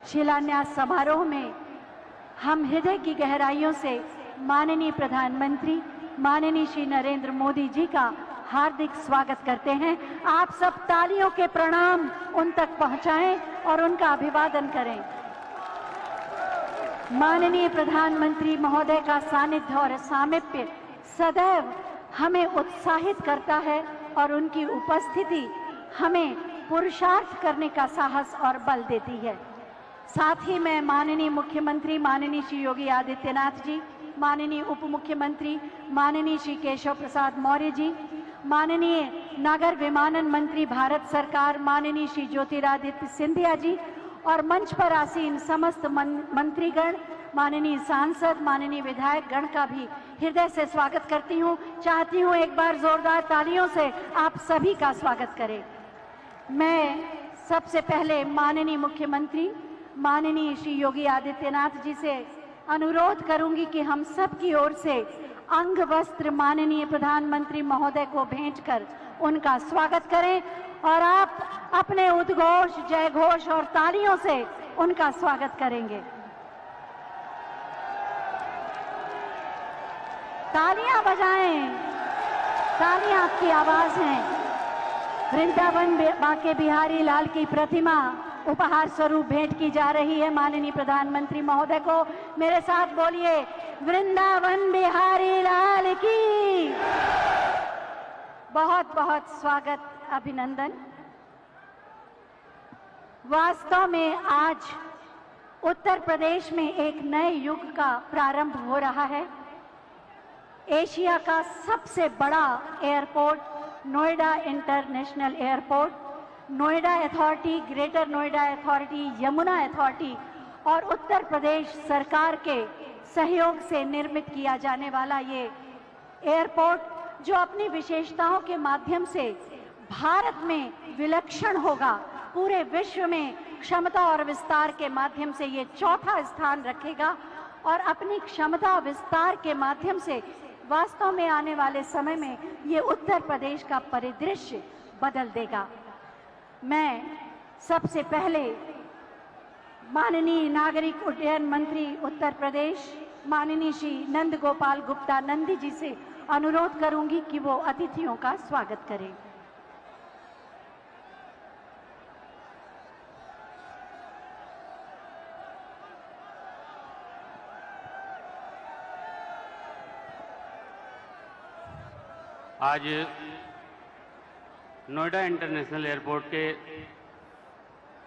शिलान्यास समारोह में हम हृदय की गहराइयों से माननीय प्रधानमंत्री माननीय श्री नरेंद्र मोदी जी का हार्दिक स्वागत करते हैं। आप सब तालियों के प्रणाम उन तक पहुंचाएं और उनका अभिवादन करें। माननीय प्रधानमंत्री महोदय का सानिध्य और सामीप्य सदैव हमें उत्साहित करता है और उनकी उपस्थिति हमें पुरुषार्थ करने का साहस और बल देती है। साथ ही मैं माननीय मुख्यमंत्री माननीय श्री योगी आदित्यनाथ जी, माननीय उप मुख्यमंत्री माननीय श्री केशव प्रसाद मौर्य जी, माननीय नागर विमानन मंत्री भारत सरकार माननीय श्री ज्योतिरादित्य सिंधिया जी और मंच पर आसीन समस्त मंत्रीगण, माननीय सांसद, माननीय विधायक गण का भी हृदय से स्वागत करती हूँ। चाहती हूँ एक बार जोरदार तालियों से आप सभी का स्वागत करें। मैं सबसे पहले माननीय मुख्यमंत्री माननीय श्री योगी आदित्यनाथ जी से अनुरोध करूंगी कि हम सब की ओर से अंग वस्त्र माननीय प्रधानमंत्री महोदय को भेंट कर उनका स्वागत करें और आप अपने उद्घोष, जय घोष और तालियों से उनका स्वागत करेंगे। तालियां बजाएं, तालियां आपकी आवाज है। वृंदावन बांके बिहारी लाल की प्रतिमा उपहार स्वरूप भेंट की जा रही है माननीय प्रधानमंत्री महोदय को। मेरे साथ बोलिए, वृंदावन बिहारी लाल की। बहुत बहुत स्वागत, अभिनंदन। वास्तव में आज उत्तर प्रदेश में एक नए युग का प्रारंभ हो रहा है। एशिया का सबसे बड़ा airport Noida international airport, Noida authority, greater Noida authority, Yamuna authority और उत्तर प्रदेश सरकार के सहयोग से निर्मित किया जाने वाला ये एयरपोर्ट जो अपनी विशेषताओं के माध्यम से भारत में विलक्षण होगा, पूरे विश्व में क्षमता और विस्तार के माध्यम से ये चौथा स्थान रखेगा और अपनी क्षमता विस्तार के माध्यम से वास्तव में आने वाले समय में ये उत्तर प्रदेश का परिदृश्य बदल देगा। मैं सबसे पहले माननीय नागरिक उड्डयन मंत्री उत्तर प्रदेश माननीय श्री नंद गोपाल गुप्ता नंदी जी से अनुरोध करूंगी कि वो अतिथियों का स्वागत करें। आज नोएडा इंटरनेशनल एयरपोर्ट के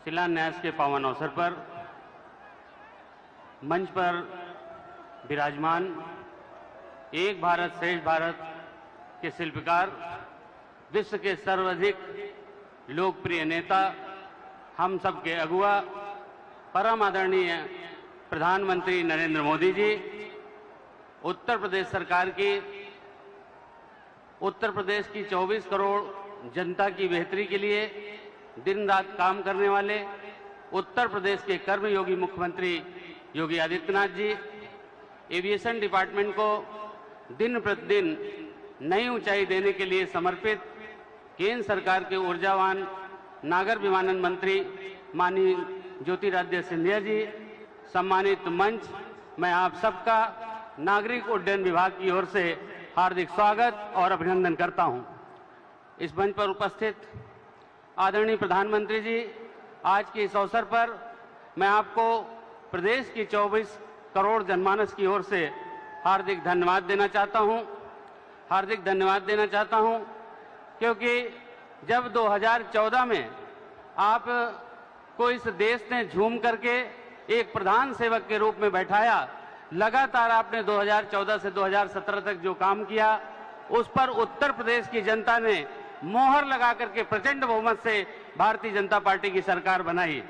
शिलान्यास के पावन अवसर पर मंच पर विराजमान एक भारत श्रेष्ठ भारत के शिल्पकार, विश्व के सर्वाधिक लोकप्रिय नेता, हम सब के अगुआ परम आदरणीय प्रधानमंत्री नरेंद्र मोदी जी, उत्तर प्रदेश सरकार की, उत्तर प्रदेश की 24 करोड़ जनता की बेहतरी के लिए दिन रात काम करने वाले उत्तर प्रदेश के कर्मयोगी मुख्यमंत्री योगी आदित्यनाथ जी, एविएशन डिपार्टमेंट को दिन प्रतिदिन नई ऊंचाई देने के लिए समर्पित केंद्र सरकार के ऊर्जावान नागर विमानन मंत्री माननीय ज्योतिरादित्य सिंधिया जी, सम्मानित मंच, मैं आप सबका नागरिक उड्डयन विभाग की ओर से हार्दिक स्वागत और अभिनंदन करता हूं। इस मंच पर उपस्थित आदरणीय प्रधानमंत्री जी, आज के इस अवसर पर मैं आपको प्रदेश की 24 करोड़ जनमानस की ओर से हार्दिक धन्यवाद देना चाहता हूं। हार्दिक धन्यवाद देना चाहता हूं क्योंकि जब 2014 में आप को इस देश ने झूम करके एक प्रधान सेवक के रूप में बैठाया, लगातार आपने 2014 से 2017 तक जो काम किया उस पर उत्तर प्रदेश की जनता ने मोहर लगा करके प्रचंड बहुमत से भारतीय जनता पार्टी की सरकार बनाई।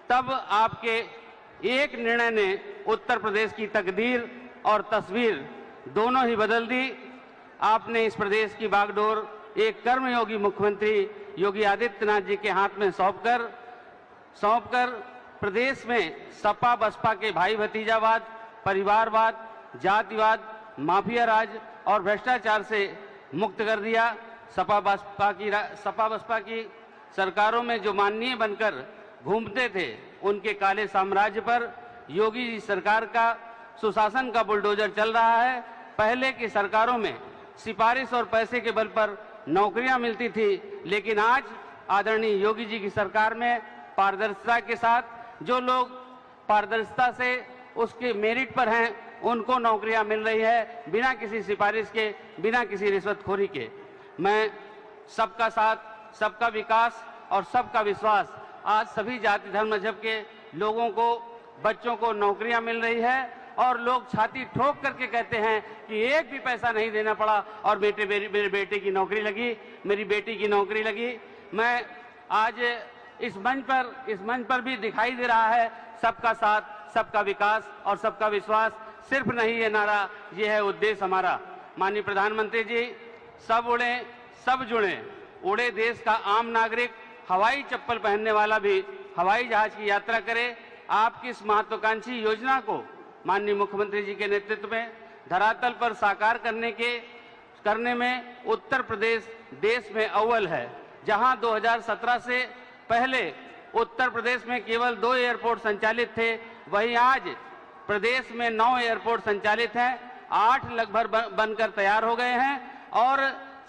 तब आपके एक निर्णय ने उत्तर प्रदेश की तकदीर और तस्वीर दोनों ही बदल दी। आपने इस प्रदेश की बागडोर एक कर्मयोगी मुख्यमंत्री योगी आदित्यनाथ जी के हाथ में सौंपकर प्रदेश में सपा बसपा के भाई भतीजावाद, परिवारवाद, जातिवाद, माफिया राज और भ्रष्टाचार से मुक्त कर दिया। सपा बसपा की सरकारों में जो माननीय बनकर घूमते थे उनके काले साम्राज्य पर योगी जी सरकार का सुशासन का बुलडोजर चल रहा है। पहले की सरकारों में सिफारिश और पैसे के बल पर नौकरियां मिलती थी, लेकिन आज आदरणीय योगी जी की सरकार में पारदर्शिता के साथ जो लोग पारदर्शिता से उसके मेरिट पर हैं उनको नौकरियां मिल रही है, बिना किसी सिफारिश के, बिना किसी रिश्वतखोरी के। मैं सबका साथ, सबका विकास और सबका विश्वास, आज सभी जाति धर्म मजहब के लोगों को, बच्चों को नौकरियां मिल रही है और लोग छाती ठोक करके कहते हैं कि एक भी पैसा नहीं देना पड़ा और मेरे बेटे की नौकरी लगी, मेरी बेटी की नौकरी लगी। मैं आज इस मंच पर भी दिखाई दे रहा है सबका साथ, सबका विकास और सबका विश्वास। सिर्फ नहीं ये नारा, ये है उद्देश्य हमारा। माननीय प्रधानमंत्री जी, सब उड़े सब जुड़े, उड़े देश का आम नागरिक, हवाई चप्पल पहनने वाला भी हवाई जहाज की यात्रा करे। आपकी इस महत्वाकांक्षी योजना को माननीय मुख्यमंत्री जी के नेतृत्व में धरातल पर साकार करने में उत्तर प्रदेश देश में अव्वल है। जहां 2017 से पहले उत्तर प्रदेश में केवल 2 एयरपोर्ट संचालित थे, वहीं आज प्रदेश में 9 एयरपोर्ट संचालित हैं, 8 लगभग बनकर तैयार हो गए हैं और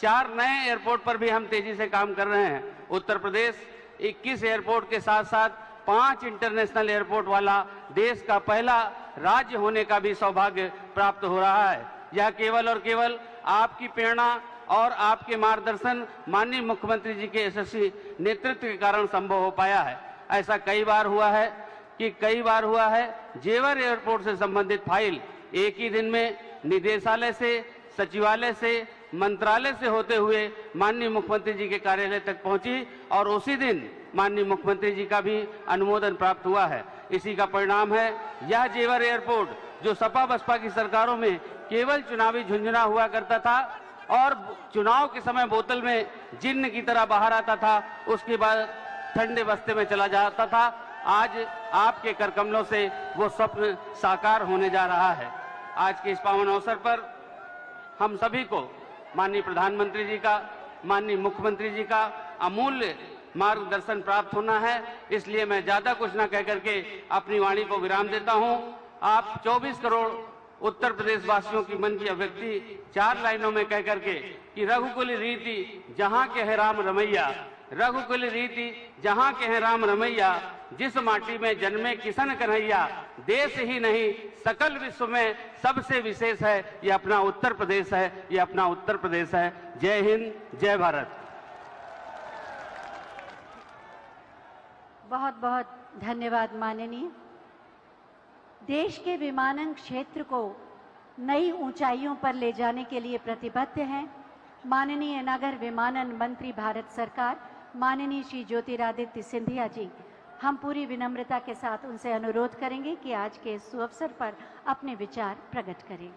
4 नए एयरपोर्ट पर भी हम तेजी से काम कर रहे हैं। उत्तर प्रदेश 21 एयरपोर्ट के साथ साथ 5 इंटरनेशनल एयरपोर्ट वाला देश का पहला राज्य होने का भी सौभाग्य प्राप्त हो रहा है। यह केवल और केवल आपकी प्रेरणा और आपके मार्गदर्शन, माननीय मुख्यमंत्री जी के यशस्वी नेतृत्व के कारण संभव हो पाया है। ऐसा कई बार हुआ है जेवर एयरपोर्ट से संबंधित फाइल एक ही दिन में निदेशालय से, सचिवालय से, मंत्रालय से होते हुए माननीय मुख्यमंत्री जी के कार्यालय तक पहुंची और उसी दिन माननीय मुख्यमंत्री जी का भी अनुमोदन प्राप्त हुआ है। इसी का परिणाम है यह जेवर एयरपोर्ट, जो सपा बसपा की सरकारों में केवल चुनावी झुंझुना हुआ करता था और चुनाव के समय बोतल में जिन्न की तरह बाहर आता था, उसके बाद ठंडे बस्ते में चला जाता था। आज आपके करकमलों से वो स्वप्न साकार होने जा रहा है। आज के इस पावन अवसर पर हम सभी को माननीय प्रधानमंत्री जी का, माननीय मुख्यमंत्री जी का अमूल्य मार्गदर्शन प्राप्त होना है। इसलिए मैं ज्यादा कुछ न कहकर के अपनी वाणी को विराम देता हूं। आप 24 करोड़ उत्तर प्रदेश वासियों की मन की अभिव्यक्ति 4 लाइनों में कहकर के कि रघुकुल रीति जहां के है राम रमैया, रघुकुल रीति जहां के है राम रमैया, जिस माटी में जन्मे किशन कन्हैया, देश ही नहीं सकल विश्व में सबसे विशेष है ये अपना उत्तर प्रदेश है, ये अपना उत्तर प्रदेश है। जय हिंद, जय भारत। बहुत बहुत धन्यवाद माननीय। देश के विमानन क्षेत्र को नई ऊंचाइयों पर ले जाने के लिए प्रतिबद्ध हैं माननीय नगर विमानन मंत्री भारत सरकार, माननीय श्री ज्योतिरादित्य सिंधिया जी। हम पूरी विनम्रता के साथ उनसे अनुरोध करेंगे कि आज के इस अवसर पर अपने विचार प्रकट करें।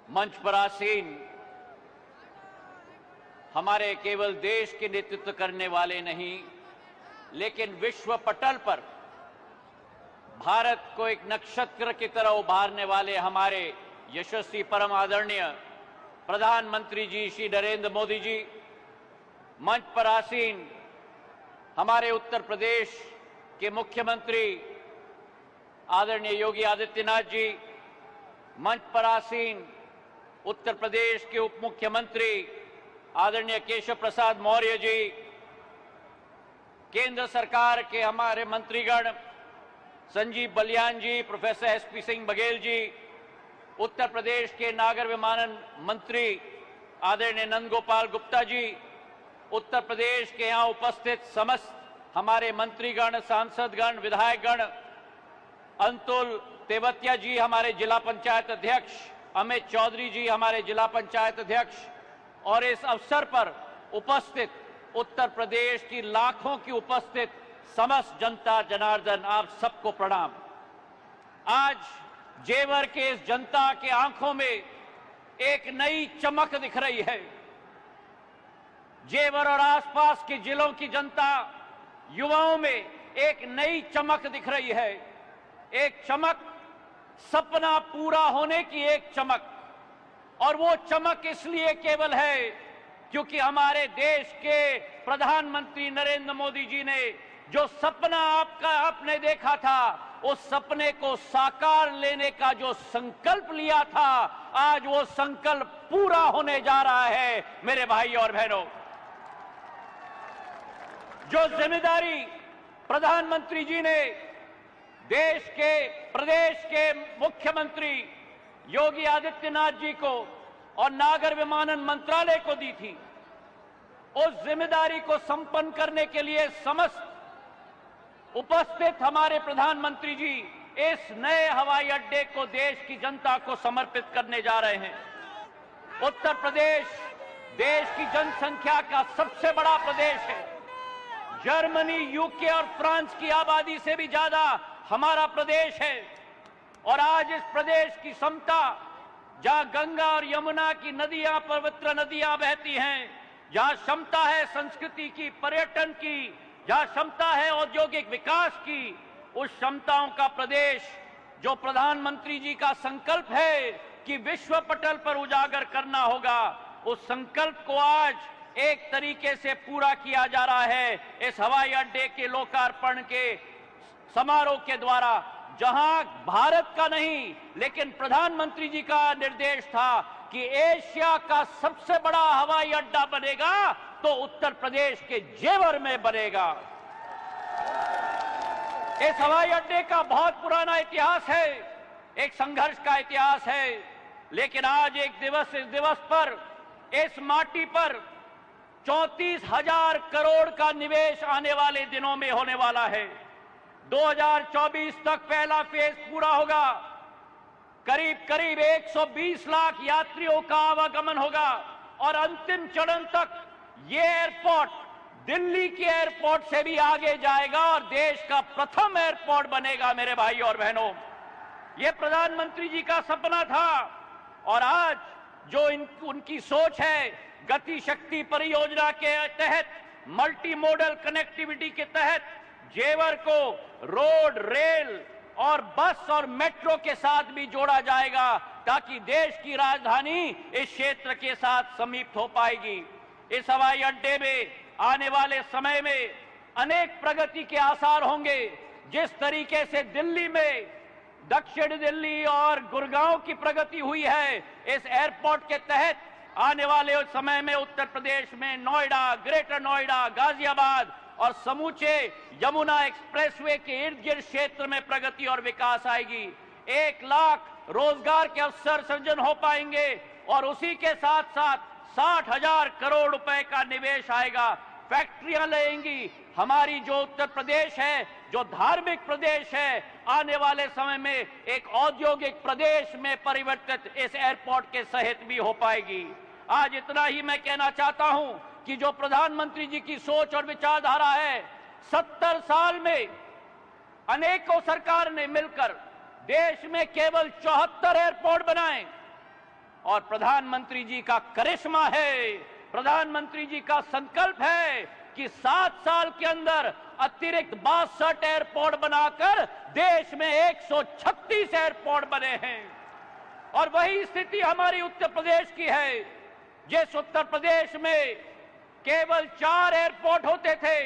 मंच पर आसीन हमारे केवल देश के नेतृत्व करने वाले नहीं, लेकिन विश्व पटल पर भारत को एक नक्षत्र की तरह उभारने वाले हमारे यशस्वी परम आदरणीय प्रधानमंत्री जी श्री नरेंद्र मोदी जी, मंच पर आसीन हमारे उत्तर प्रदेश के मुख्यमंत्री आदरणीय योगी आदित्यनाथ जी, मंच पर आसीन उत्तर प्रदेश के उप मुख्यमंत्री आदरणीय केशव प्रसाद मौर्य जी, केंद्र सरकार के हमारे मंत्रीगण संजीव बलियान जी, प्रोफेसर एसपी सिंह बघेल जी, उत्तर प्रदेश के नागर विमानन मंत्री आदरणीय नंदगोपाल गुप्ता जी, उत्तर प्रदेश के यहाँ उपस्थित समस्त हमारे मंत्रीगण, सांसदगण, विधायकगण, अंतुल तेवतिया जी हमारे जिला पंचायत अध्यक्ष, अमित चौधरी जी हमारे जिला पंचायत अध्यक्ष, और इस अवसर पर उपस्थित उत्तर प्रदेश की लाखों की उपस्थित समस्त जनता जनार्दन, आप सबको प्रणाम। आज जेवर के इस जनता के आंखों में एक नई चमक दिख रही है। जेवर और आसपास के जिलों की जनता, युवाओं में एक नई चमक दिख रही है। एक चमक, सपना पूरा होने की एक चमक। और वो चमक इसलिए केवल है क्योंकि हमारे देश के प्रधानमंत्री नरेंद्र मोदी जी ने जो सपना आपने देखा था, उस सपने को साकार लेने का जो संकल्प लिया था, आज वो संकल्प पूरा होने जा रहा है मेरे भाई और बहनों। जो जिम्मेदारी प्रधानमंत्री जी ने देश के प्रदेश के मुख्यमंत्री योगी आदित्यनाथ जी को और नागर विमानन मंत्रालय को दी थी, उस जिम्मेदारी को संपन्न करने के लिए समस्त उपस्थित हमारे प्रधानमंत्री जी इस नए हवाई अड्डे को देश की जनता को समर्पित करने जा रहे हैं। उत्तर प्रदेश देश की जनसंख्या का सबसे बड़ा प्रदेश है। जर्मनी, यूके और फ्रांस की आबादी से भी ज्यादा हमारा प्रदेश है। और आज इस प्रदेश की क्षमता, जहां गंगा और यमुना की नदियां, पवित्र नदियां बहती हैं, जहां क्षमता है संस्कृति की, पर्यटन की, जहां क्षमता है औद्योगिक विकास की, उस क्षमताओं का प्रदेश जो प्रधानमंत्री जी का संकल्प है कि विश्व पटल पर उजागर करना होगा, उस संकल्प को आज एक तरीके से पूरा किया जा रहा है इस हवाई अड्डे के लोकार्पण के समारोह के द्वारा। जहां भारत का नहीं लेकिन प्रधानमंत्री जी का निर्देश था कि एशिया का सबसे बड़ा हवाई अड्डा बनेगा तो उत्तर प्रदेश के जेवर में बनेगा। इस हवाई अड्डे का बहुत पुराना इतिहास है, एक संघर्ष का इतिहास है, लेकिन आज इस दिवस पर इस माटी पर 34,000 करोड़ का निवेश आने वाले दिनों में होने वाला है। 2024 तक पहला फेज पूरा होगा। करीब 120 लाख यात्रियों का आवागमन होगा और अंतिम चरण तक ये एयरपोर्ट दिल्ली के एयरपोर्ट से भी आगे जाएगा और देश का प्रथम एयरपोर्ट बनेगा मेरे भाई और बहनों। ये प्रधानमंत्री जी का सपना था और आज जो उनकी सोच है, गति शक्ति परियोजना के तहत, मल्टी मॉडल कनेक्टिविटी के तहत जेवर को रोड, रेल और बस और मेट्रो के साथ भी जोड़ा जाएगा ताकि देश की राजधानी इस क्षेत्र के साथ समीप हो पाएगी। इस हवाई अड्डे में आने वाले समय में अनेक प्रगति के आसार होंगे। जिस तरीके से दिल्ली में, दक्षिण दिल्ली और गुड़गांव की प्रगति हुई है, इस एयरपोर्ट के तहत आने वाले समय में उत्तर प्रदेश में नोएडा, ग्रेटर नोएडा, गाजियाबाद और समूचे यमुना एक्सप्रेसवे के इर्द गिर्द क्षेत्र में प्रगति और विकास आएगी। 1 लाख रोजगार के अवसर सृजन हो पाएंगे और उसी के साथ साथ 60,000 करोड़ रुपए का निवेश आएगा। फैक्ट्रियां लगेंगी। हमारी जो उत्तर प्रदेश है, जो धार्मिक प्रदेश है, आने वाले समय में एक औद्योगिक प्रदेश में परिवर्तित इस एयरपोर्ट के सहित भी हो पाएगी। आज इतना ही मैं कहना चाहता हूं कि जो प्रधानमंत्री जी की सोच और विचारधारा है, 70 साल में अनेकों सरकार ने मिलकर देश में केवल 74 एयरपोर्ट बनाए और प्रधानमंत्री जी का करिश्मा है, प्रधानमंत्री जी का संकल्प है कि 7 साल के अंदर अतिरिक्त 62 एयरपोर्ट बनाकर देश में 136 एयरपोर्ट बने हैं। और वही स्थिति हमारी उत्तर प्रदेश की है। जिस उत्तर प्रदेश में केवल 4 एयरपोर्ट होते थे,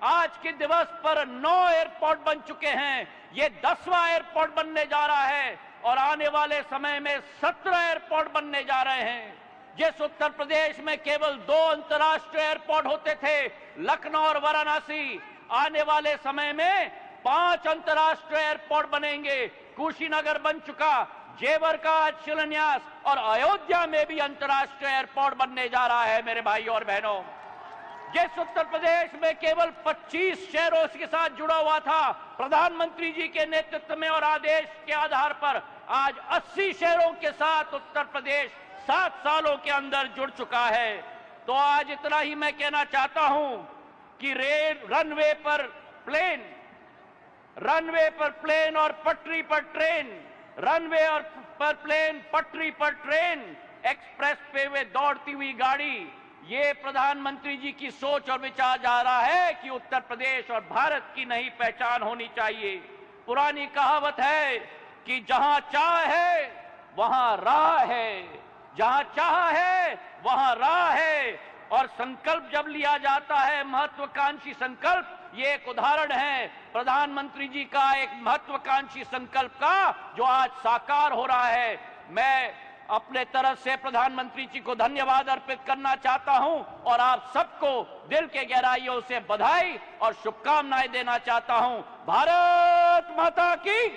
आज के दिवस पर 9 एयरपोर्ट बन चुके हैं। ये 10वां एयरपोर्ट बनने जा रहा है और आने वाले समय में 17 एयरपोर्ट बनने जा रहे हैं। जिस उत्तर प्रदेश में केवल 2 अंतर्राष्ट्रीय एयरपोर्ट होते थे, लखनऊ और वाराणसी, आने वाले समय में 5 अंतर्राष्ट्रीय एयरपोर्ट बनेंगे। कुशीनगर बन चुका, जेवर का आज शिलान्यास और अयोध्या में भी अंतर्राष्ट्रीय एयरपोर्ट बनने जा रहा है मेरे भाई और बहनों। जिस उत्तर प्रदेश में केवल 25 शहरों के साथ जुड़ा हुआ था, प्रधानमंत्री जी के नेतृत्व में और आदेश के आधार पर आज 80 शहरों के साथ उत्तर प्रदेश 7 सालों के अंदर जुड़ चुका है। तो आज इतना ही मैं कहना चाहता हूं कि रनवे पर प्लेन और पटरी पर ट्रेन, रनवे और पर प्लेन, पटरी पर ट्रेन, एक्सप्रेस पे वे दौड़ती हुई गाड़ी, ये प्रधानमंत्री जी की सोच और विचार जा रहा है कि उत्तर प्रदेश और भारत की नई पहचान होनी चाहिए। पुरानी कहावत है कि जहां चाह है वहां राह है। जहां चाह है वहां राह है, और संकल्प जब लिया जाता है, महत्वाकांक्षी संकल्प, ये एक उदाहरण है प्रधानमंत्री जी का एक महत्वाकांक्षी संकल्प का जो आज साकार हो रहा है। मैं अपने तरफ से प्रधानमंत्री जी को धन्यवाद अर्पित करना चाहता हूं और आप सबको दिल के गहराइयों से बधाई और शुभकामनाएं देना चाहता हूं। भारत माता की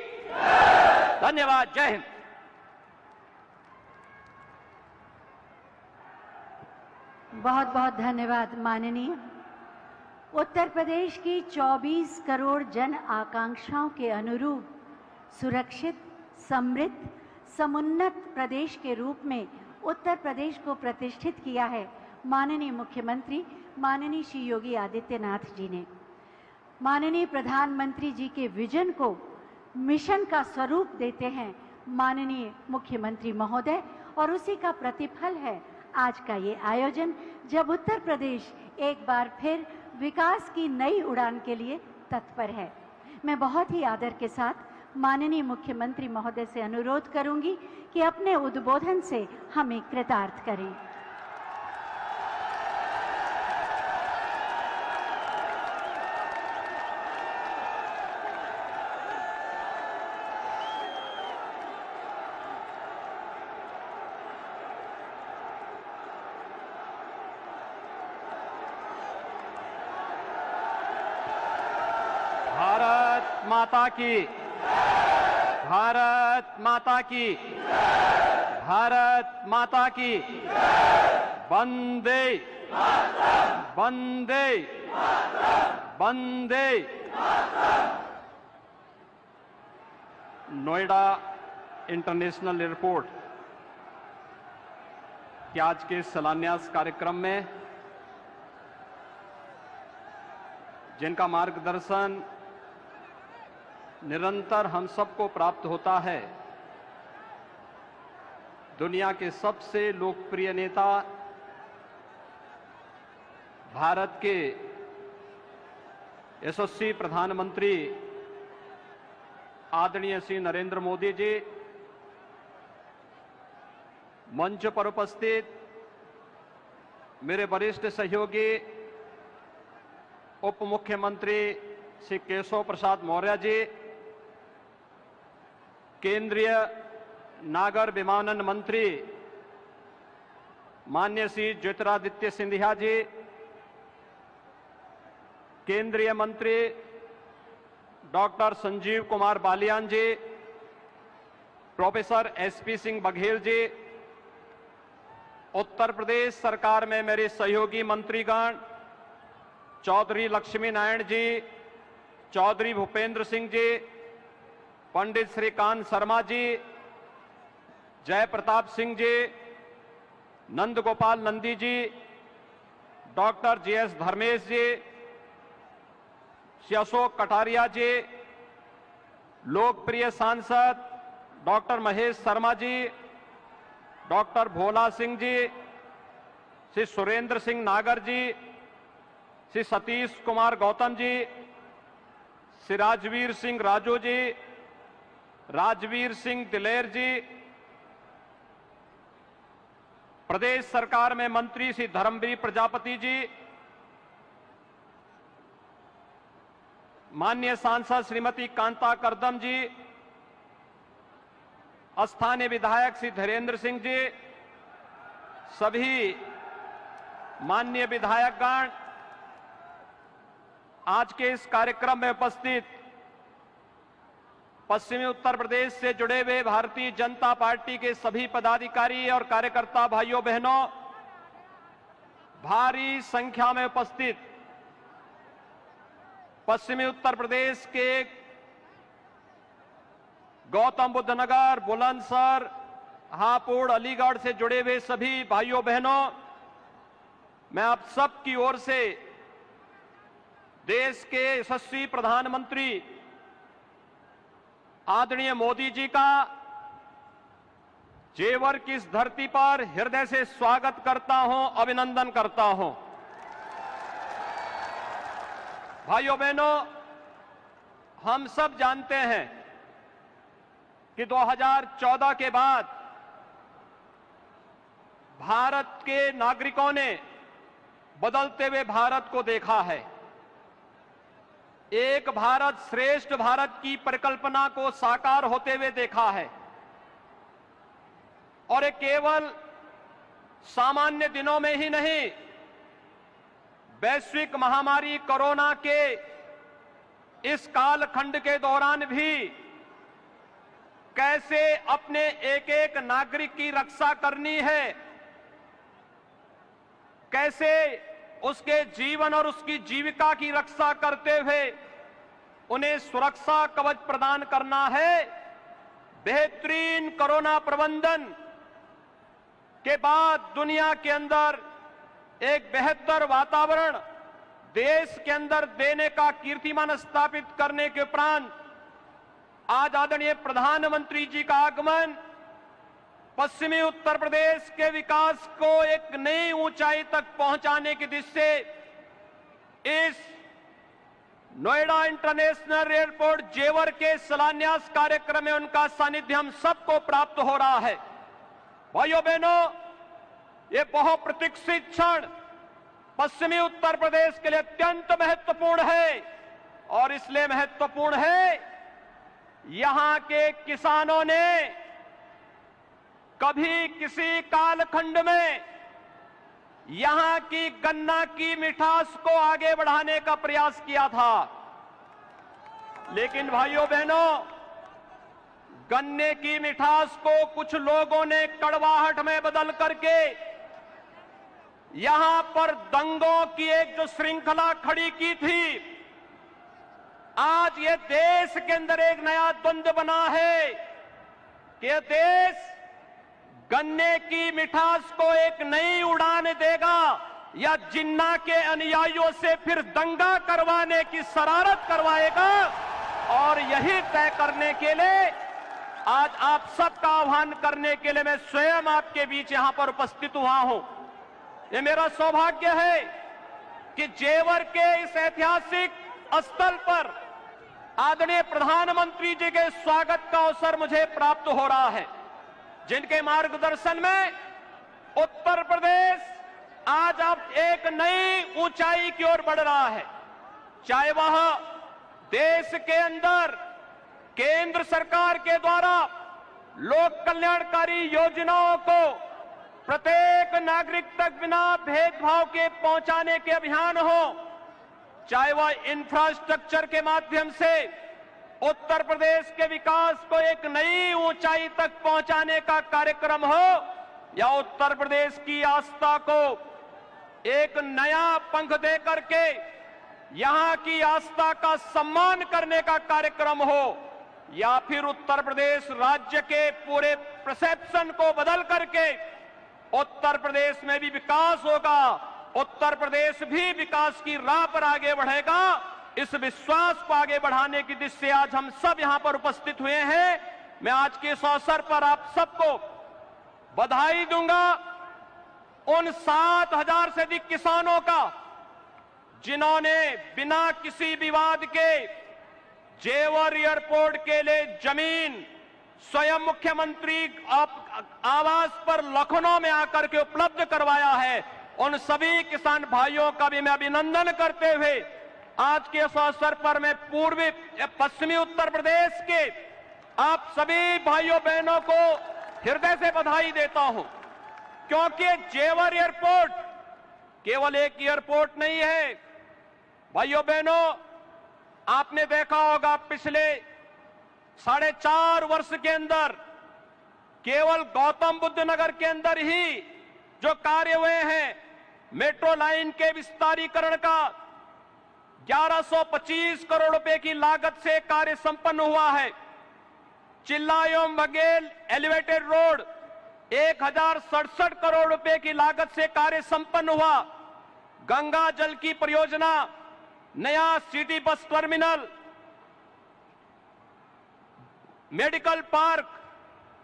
धन्यवाद। जय हिंद। बहुत बहुत धन्यवाद माननीय। उत्तर प्रदेश की 24 करोड़ जन आकांक्षाओं के अनुरूप सुरक्षित, समृद्ध, समुन्नत प्रदेश के रूप में उत्तर प्रदेश को प्रतिष्ठित किया है माननीय मुख्यमंत्री माननीय श्री योगी आदित्यनाथ जी ने। माननीय प्रधानमंत्री जी के विजन को मिशन का स्वरूप देते हैं माननीय मुख्यमंत्री महोदय, और उसी का प्रतिफल है आज का ये आयोजन, जब उत्तर प्रदेश एक बार फिर विकास की नई उड़ान के लिए तत्पर है। मैं बहुत ही आदर के साथ माननीय मुख्यमंत्री महोदय से अनुरोध करूंगी कि अपने उद्बोधन से हमें कृतार्थ करें। भारत माता की, भारत माता की, भारत माता की, वंदे वंदे वंदे। नोएडा इंटरनेशनल एयरपोर्ट के आज के शिलान्यास कार्यक्रम में जिनका मार्गदर्शन निरंतर हम सबको प्राप्त होता है, दुनिया के सबसे लोकप्रिय नेता, भारत के यशस्वी प्रधानमंत्री आदरणीय श्री नरेंद्र मोदी जी, मंच पर उपस्थित मेरे वरिष्ठ सहयोगी उप मुख्यमंत्री श्री केशव प्रसाद मौर्य जी, केंद्रीय नागर विमानन मंत्री माननीय श्री ज्योतिरादित्य सिंधिया जी, केंद्रीय मंत्री डॉक्टर संजीव कुमार बालियान जी, प्रोफेसर एसपी सिंह बघेल जी, उत्तर प्रदेश सरकार में मेरे सहयोगी मंत्रीगण चौधरी लक्ष्मी नारायण जी, चौधरी भूपेंद्र सिंह जी, पंडित श्रीकांत शर्मा जी, जय प्रताप सिंह जी, नंद गोपाल नंदी जी, डॉक्टर जीएस धर्मेश जी, श्री अशोक कटारिया जी, लोकप्रिय सांसद डॉक्टर महेश शर्मा जी, डॉक्टर भोला सिंह जी, श्री सुरेंद्र सिंह नागर जी, श्री सतीश कुमार गौतम जी, श्री राजवीर सिंह राजू जी, राजवीर सिंह दिलेर जी, प्रदेश सरकार में मंत्री श्री धर्मवीर प्रजापति जी, माननीय सांसद श्रीमती कांता करदम जी, स्थानीय विधायक श्री धीरेन्द्र सिंह जी, सभी माननीय विधायकगण, आज के इस कार्यक्रम में उपस्थित पश्चिमी उत्तर प्रदेश से जुड़े हुए भारतीय जनता पार्टी के सभी पदाधिकारी और कार्यकर्ता भाइयों बहनों, भारी संख्या में उपस्थित पश्चिमी उत्तर प्रदेश के गौतम बुद्ध नगर, बुलंदशहर, हापुड़, अलीगढ़ से जुड़े हुए सभी भाइयों बहनों, मैं आप सब की ओर से देश के यशस्वी प्रधानमंत्री आदरणीय मोदी जी का जेवर की इस धरती पर हृदय से स्वागत करता हूं, अभिनंदन करता हूं। भाइयों बहनों, हम सब जानते हैं कि 2014 के बाद भारत के नागरिकों ने बदलते हुए भारत को देखा है। एक भारत श्रेष्ठ भारत की परिकल्पना को साकार होते हुए देखा है और ये केवल सामान्य दिनों में ही नहीं, वैश्विक महामारी कोरोना के इस कालखंड के दौरान भी कैसे अपने एक एक नागरिक की रक्षा करनी है, कैसे उसके जीवन और उसकी जीविका की रक्षा करते हुए उन्हें सुरक्षा कवच प्रदान करना है। बेहतरीन कोरोना प्रबंधन के बाद दुनिया के अंदर एक बेहतर वातावरण देश के अंदर देने का कीर्तिमान स्थापित करने के उपरांत आज आदरणीय प्रधानमंत्री जी का आगमन पश्चिमी उत्तर प्रदेश के विकास को एक नई ऊंचाई तक पहुंचाने की दिशा से इस नोएडा इंटरनेशनल एयरपोर्ट जेवर के शिलान्यास कार्यक्रम में उनका सानिध्य हम सबको प्राप्त हो रहा है। भाइयों बहनों, ये बहुप्रतीक्षित क्षण पश्चिमी उत्तर प्रदेश के लिए अत्यंत महत्वपूर्ण है और इसलिए महत्वपूर्ण है, यहां के किसानों ने कभी किसी कालखंड में यहां की गन्ना की मिठास को आगे बढ़ाने का प्रयास किया था, लेकिन भाइयों बहनों, गन्ने की मिठास को कुछ लोगों ने कड़वाहट में बदल करके यहां पर दंगों की एक जो श्रृंखला खड़ी की थी, आज ये देश के अंदर एक नया द्वंद्व बना है कि यह देश गन्ने की मिठास को एक नई उड़ान देगा या जिन्ना के अनुयायियों से फिर दंगा करवाने की शरारत करवाएगा। और यही तय करने के लिए आज आप सबका आह्वान करने के लिए मैं स्वयं आपके बीच यहां पर उपस्थित हुआ हूं। ये मेरा सौभाग्य है कि जेवर के इस ऐतिहासिक स्थल पर आदरणीय प्रधानमंत्री जी के स्वागत का अवसर मुझे प्राप्त हो रहा है, जिनके मार्गदर्शन में उत्तर प्रदेश आज अब एक नई ऊंचाई की ओर बढ़ रहा है। चाहे वह देश के अंदर केंद्र सरकार के द्वारा लोक कल्याणकारी योजनाओं को प्रत्येक नागरिक तक बिना भेदभाव के पहुंचाने के अभियान हो, चाहे वह इंफ्रास्ट्रक्चर के माध्यम से उत्तर प्रदेश के विकास को एक नई ऊंचाई तक पहुंचाने का कार्यक्रम हो, या उत्तर प्रदेश की आस्था को एक नया पंख दे करके यहां की आस्था का सम्मान करने का कार्यक्रम हो, या फिर उत्तर प्रदेश राज्य के पूरे परसेप्शन को बदल करके उत्तर प्रदेश में भी विकास होगा, उत्तर प्रदेश भी विकास की राह पर आगे बढ़ेगा, इस विश्वास को आगे बढ़ाने की दिशा से आज हम सब यहां पर उपस्थित हुए हैं। मैं आज के इस अवसर पर आप सबको बधाई दूंगा उन 7,000 से अधिक किसानों का जिन्होंने बिना किसी विवाद के जेवर एयरपोर्ट के लिए जमीन स्वयं मुख्यमंत्री आवास पर लखनऊ में आकर के उपलब्ध करवाया है। उन सभी किसान भाइयों का भी मैं अभिनंदन करते हुए आज के इस अवसर पर मैं पूर्वी पश्चिमी उत्तर प्रदेश के आप सभी भाइयों बहनों को हृदय से बधाई देता हूं, क्योंकि जेवर एयरपोर्ट केवल एक एयरपोर्ट नहीं है। भाइयों बहनों, आपने देखा होगा पिछले 4.5 वर्ष के अंदर केवल गौतम बुद्ध नगर के अंदर ही जो कार्य हुए हैं, मेट्रो लाइन के विस्तारीकरण का 1125 करोड़ रुपए की लागत से कार्य संपन्न हुआ है। चिल्ला एवं बघेल एलिवेटेड रोड 1067 करोड़ रुपए की लागत से कार्य संपन्न हुआ। गंगा जल की परियोजना, नया city bus terminal, medical park,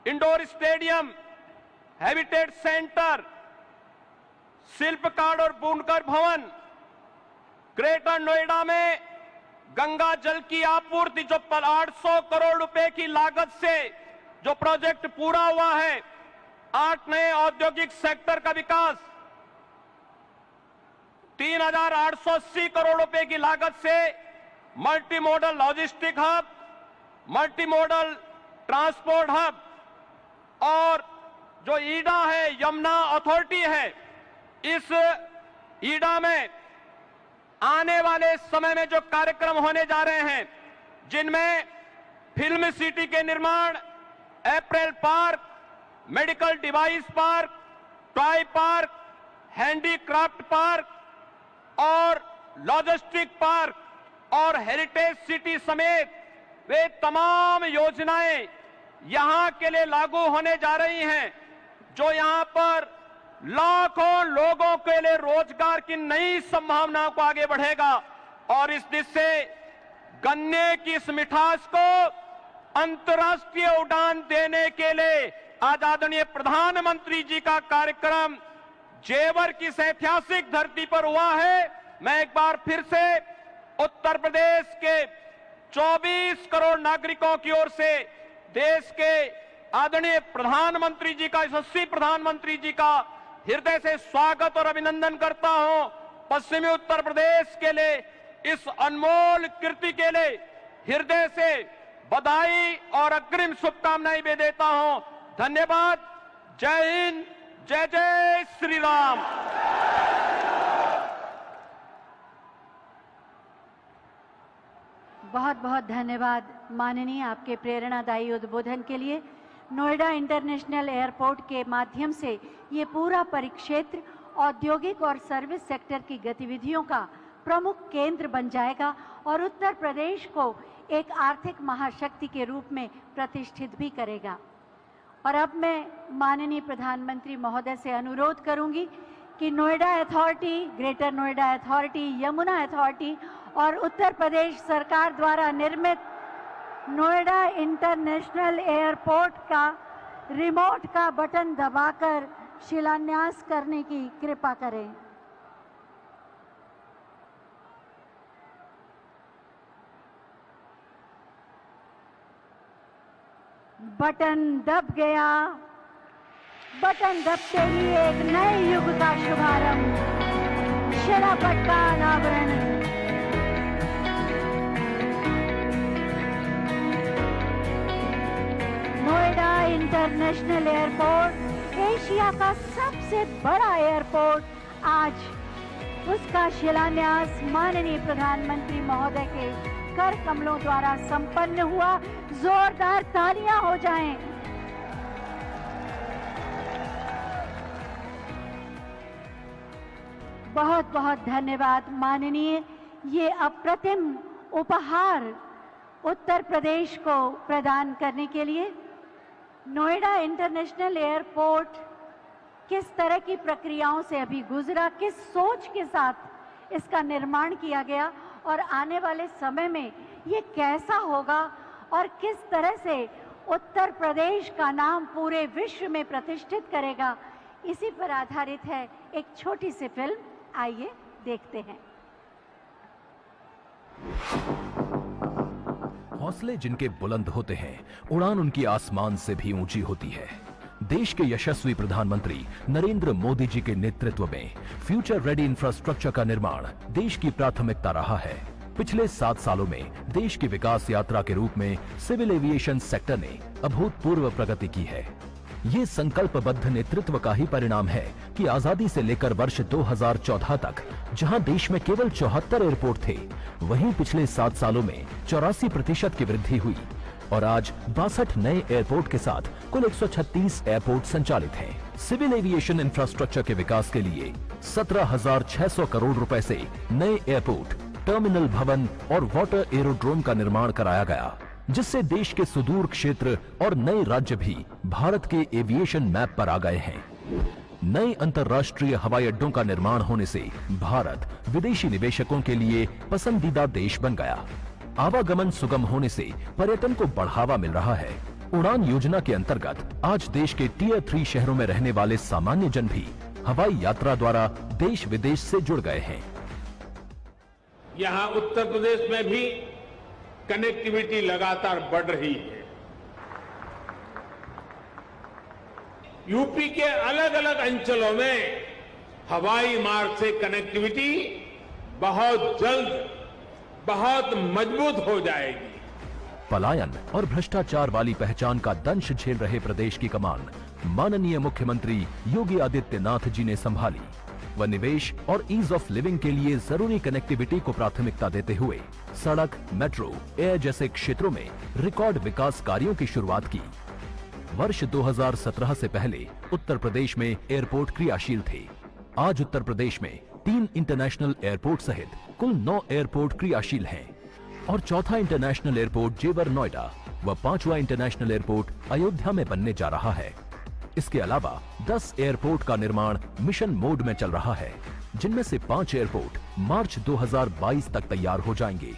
indoor stadium, habitat centre, शिल्पकार और बुनकर भवन, ग्रेटर नोएडा में गंगा जल की आपूर्ति जो 800 करोड़ रुपए की लागत से जो प्रोजेक्ट पूरा हुआ है, 8 नए औद्योगिक सेक्टर का विकास, 3,880 करोड़ रुपए की लागत से multi modal logistic hub, multi modal transport hub और जो ईडा है, यमुना अथॉरिटी है, इस ईडा में आने वाले समय में जो कार्यक्रम होने जा रहे हैं, जिनमें फिल्म सिटी के निर्माण, apparel park, medical device park, toy park, handicraft park और लॉजिस्टिक पार्क और हेरिटेज सिटी समेत वे तमाम योजनाएं यहां के लिए लागू होने जा रही हैं, जो यहां पर लाखों लोगों के लिए रोजगार की नई संभावनाओं को आगे बढ़ेगा और इस दिशा से गन्ने की इस मिठास को अंतर्राष्ट्रीय उड़ान देने के लिए आज आदरणीय प्रधानमंत्री जी का कार्यक्रम जेवर की इस ऐतिहासिक धरती पर हुआ है। मैं एक बार फिर से उत्तर प्रदेश के 24 करोड़ नागरिकों की ओर से देश के आदरणीय प्रधानमंत्री जी का, यशस्वी प्रधानमंत्री जी का हृदय से स्वागत और अभिनंदन करता हूं। पश्चिमी उत्तर प्रदेश के लिए इस अनमोल कृति के लिए हृदय से बधाई और अग्रिम शुभकामनाएं भी देता हूं। धन्यवाद। जय हिंद, जय जय श्री राम। बहुत बहुत धन्यवाद माननीय, आपके प्रेरणादायी उद्बोधन के लिए। नोएडा इंटरनेशनल एयरपोर्ट के माध्यम से ये पूरा परिक्षेत्र औद्योगिक और सर्विस सेक्टर की गतिविधियों का प्रमुख केंद्र बन जाएगा और उत्तर प्रदेश को एक आर्थिक महाशक्ति के रूप में प्रतिष्ठित भी करेगा। और अब मैं माननीय प्रधानमंत्री महोदय से अनुरोध करूंगी कि Noida authority, greater Noida authority, Yamuna authority और उत्तर प्रदेश सरकार द्वारा निर्मित नोएडा इंटरनेशनल एयरपोर्ट का रिमोट का बटन दबाकर शिलान्यास करने की कृपा करें। बटन दब गया। बटन दबते ही एक नए युग का शुभारंभ, शिलापट का अनावरण। नोएडा इंटरनेशनल एयरपोर्ट एशिया का सबसे बड़ा एयरपोर्ट, आज उसका शिलान्यास माननीय प्रधानमंत्री महोदय के कर कमलों द्वारा संपन्न हुआ। जोरदार तालियां हो जाएं। बहुत बहुत धन्यवाद माननीय। ये अप्रतिम उपहार उत्तर प्रदेश को प्रदान करने के लिए। नोएडा इंटरनेशनल एयरपोर्ट किस तरह की प्रक्रियाओं से अभी गुजरा, किस सोच के साथ इसका निर्माण किया गया और आने वाले समय में ये कैसा होगा और किस तरह से उत्तर प्रदेश का नाम पूरे विश्व में प्रतिष्ठित करेगा, इसी पर आधारित है एक छोटी सी फिल्म। आइए देखते हैं। हौसले जिनके बुलंद होते हैं, उड़ान उनकी आसमान से भी ऊंची होती है। देश के यशस्वी प्रधानमंत्री नरेंद्र मोदी जी के नेतृत्व में फ्यूचर रेडी इंफ्रास्ट्रक्चर का निर्माण देश की प्राथमिकता रहा है। पिछले 7 सालों में देश की विकास यात्रा के रूप में सिविल एविएशन सेक्टर ने अभूतपूर्व प्रगति की है। ये संकल्पबद्ध नेतृत्व का ही परिणाम है कि आजादी से लेकर वर्ष 2014 तक जहां देश में केवल 74 एयरपोर्ट थे, वहीं पिछले 7 सालों में 84% की वृद्धि हुई और आज 62 नए एयरपोर्ट के साथ कुल 136 एयरपोर्ट संचालित हैं। सिविल एविएशन इंफ्रास्ट्रक्चर के विकास के लिए 17,600 करोड़ रुपए से नए एयरपोर्ट, टर्मिनल भवन और वाटर एरोड्रोम का निर्माण कराया गया, जिससे देश के सुदूर क्षेत्र और नए राज्य भी भारत के एविएशन मैप पर आ गए हैं। नए अंतर्राष्ट्रीय हवाई अड्डों का निर्माण होने से भारत विदेशी निवेशकों के लिए पसंदीदा देश बन गया। आवागमन सुगम होने से पर्यटन को बढ़ावा मिल रहा है। उड़ान योजना के अंतर्गत आज देश के टियर 3 शहरों में रहने वाले सामान्य जन भी हवाई यात्रा द्वारा देश विदेश से जुड़ गए हैं। यहां उत्तर प्रदेश में भी कनेक्टिविटी लगातार बढ़ रही है। यूपी के अलग अलग अंचलों में हवाई मार्ग से कनेक्टिविटी बहुत जल्द बहुत मजबूत हो जाएगी। पलायन और भ्रष्टाचार वाली पहचान का दंश झेल रहे प्रदेश की कमान माननीय मुख्यमंत्री योगी आदित्यनाथ जी ने संभाली व निवेश और ईज ऑफ लिविंग के लिए जरूरी कनेक्टिविटी को प्राथमिकता देते हुए सड़क, मेट्रो, एयर जैसे क्षेत्रों में रिकॉर्ड विकास कार्यों की शुरुआत की। वर्ष 2017 से पहले उत्तर प्रदेश में एयरपोर्ट क्रियाशील थे। आज उत्तर प्रदेश में 3 इंटरनेशनल एयरपोर्ट सहित कुल 9 एयरपोर्ट क्रियाशील हैं और चौथा इंटरनेशनल एयरपोर्ट जेवर नोएडा व 5वां इंटरनेशनल एयरपोर्ट अयोध्या में बनने जा रहा है। इसके अलावा 10 एयरपोर्ट का निर्माण मिशन मोड में चल रहा है, जिनमें से 5 एयरपोर्ट मार्च 2022 तक तैयार हो जाएंगे।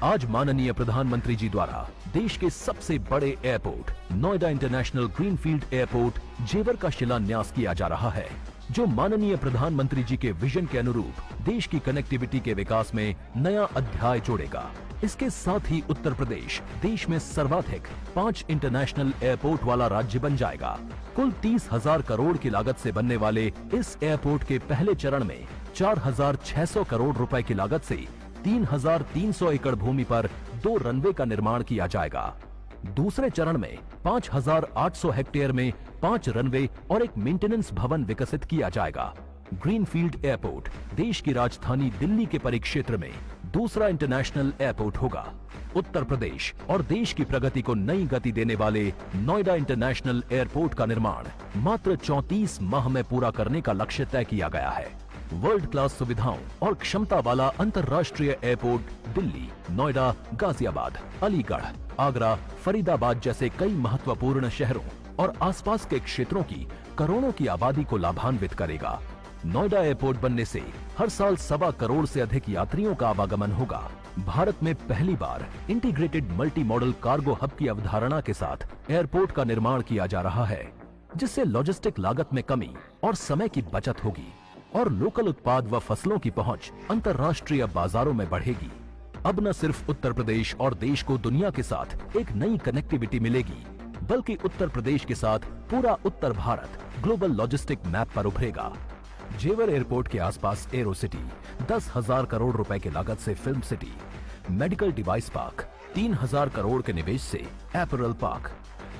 आज माननीय प्रधानमंत्री जी द्वारा देश के सबसे बड़े airport Noida international greenfield airport जेवर का शिलान्यास किया जा रहा है, जो माननीय प्रधानमंत्री जी के विजन के अनुरूप देश की कनेक्टिविटी के विकास में नया अध्याय जोड़ेगा। इसके साथ ही उत्तर प्रदेश देश में सर्वाधिक 5 इंटरनेशनल एयरपोर्ट वाला राज्य बन जाएगा। कुल 30,000 करोड़ की लागत से बनने वाले इस एयरपोर्ट के पहले चरण में 4,600 करोड़ रुपए की लागत से 3,300 एकड़ भूमि पर 2 रनवे का निर्माण किया जाएगा। दूसरे चरण में 5,800 हेक्टेयर में 5 रनवे और एक मेंटेनेंस भवन विकसित किया जाएगा। ग्रीनफील्ड एयरपोर्ट देश की राजधानी दिल्ली के परिक्षेत्र में दूसरा इंटरनेशनल एयरपोर्ट होगा। उत्तर प्रदेश और देश की प्रगति को नई गति देने वाले नोएडा इंटरनेशनल एयरपोर्ट का निर्माण मात्र 34 माह में पूरा करने का लक्ष्य तय किया गया है। वर्ल्ड क्लास सुविधाओं और क्षमता वाला अंतर्राष्ट्रीय एयरपोर्ट दिल्ली, नोएडा, गाजियाबाद, अलीगढ़, आगरा, फरीदाबाद जैसे कई महत्वपूर्ण शहरों और आसपास के क्षेत्रों की करोड़ों की आबादी को लाभान्वित करेगा। नोएडा एयरपोर्ट बनने से हर साल 1.25 करोड़ से अधिक यात्रियों का आवागमन होगा। भारत में पहली बार integrated multi modal cargo hub की अवधारणा के साथ एयरपोर्ट का निर्माण किया जा रहा है, जिससे लॉजिस्टिक लागत में कमी और समय की बचत होगी और लोकल उत्पाद व फसलों की पहुंच अंतर्राष्ट्रीय बाजारों में बढ़ेगी। अब न सिर्फ उत्तर प्रदेश और देश को दुनिया के साथ एक नई कनेक्टिविटी मिलेगी, बल्कि उत्तर प्रदेश के साथ पूरा उत्तर भारत ग्लोबल लॉजिस्टिक मैप पर उभरेगा। जेवर एयरपोर्ट के आसपास एरो सिटी, 10,000 करोड़ रुपए की लागत से film city, medical device park, 3,000 crore के निवेश से apparel park,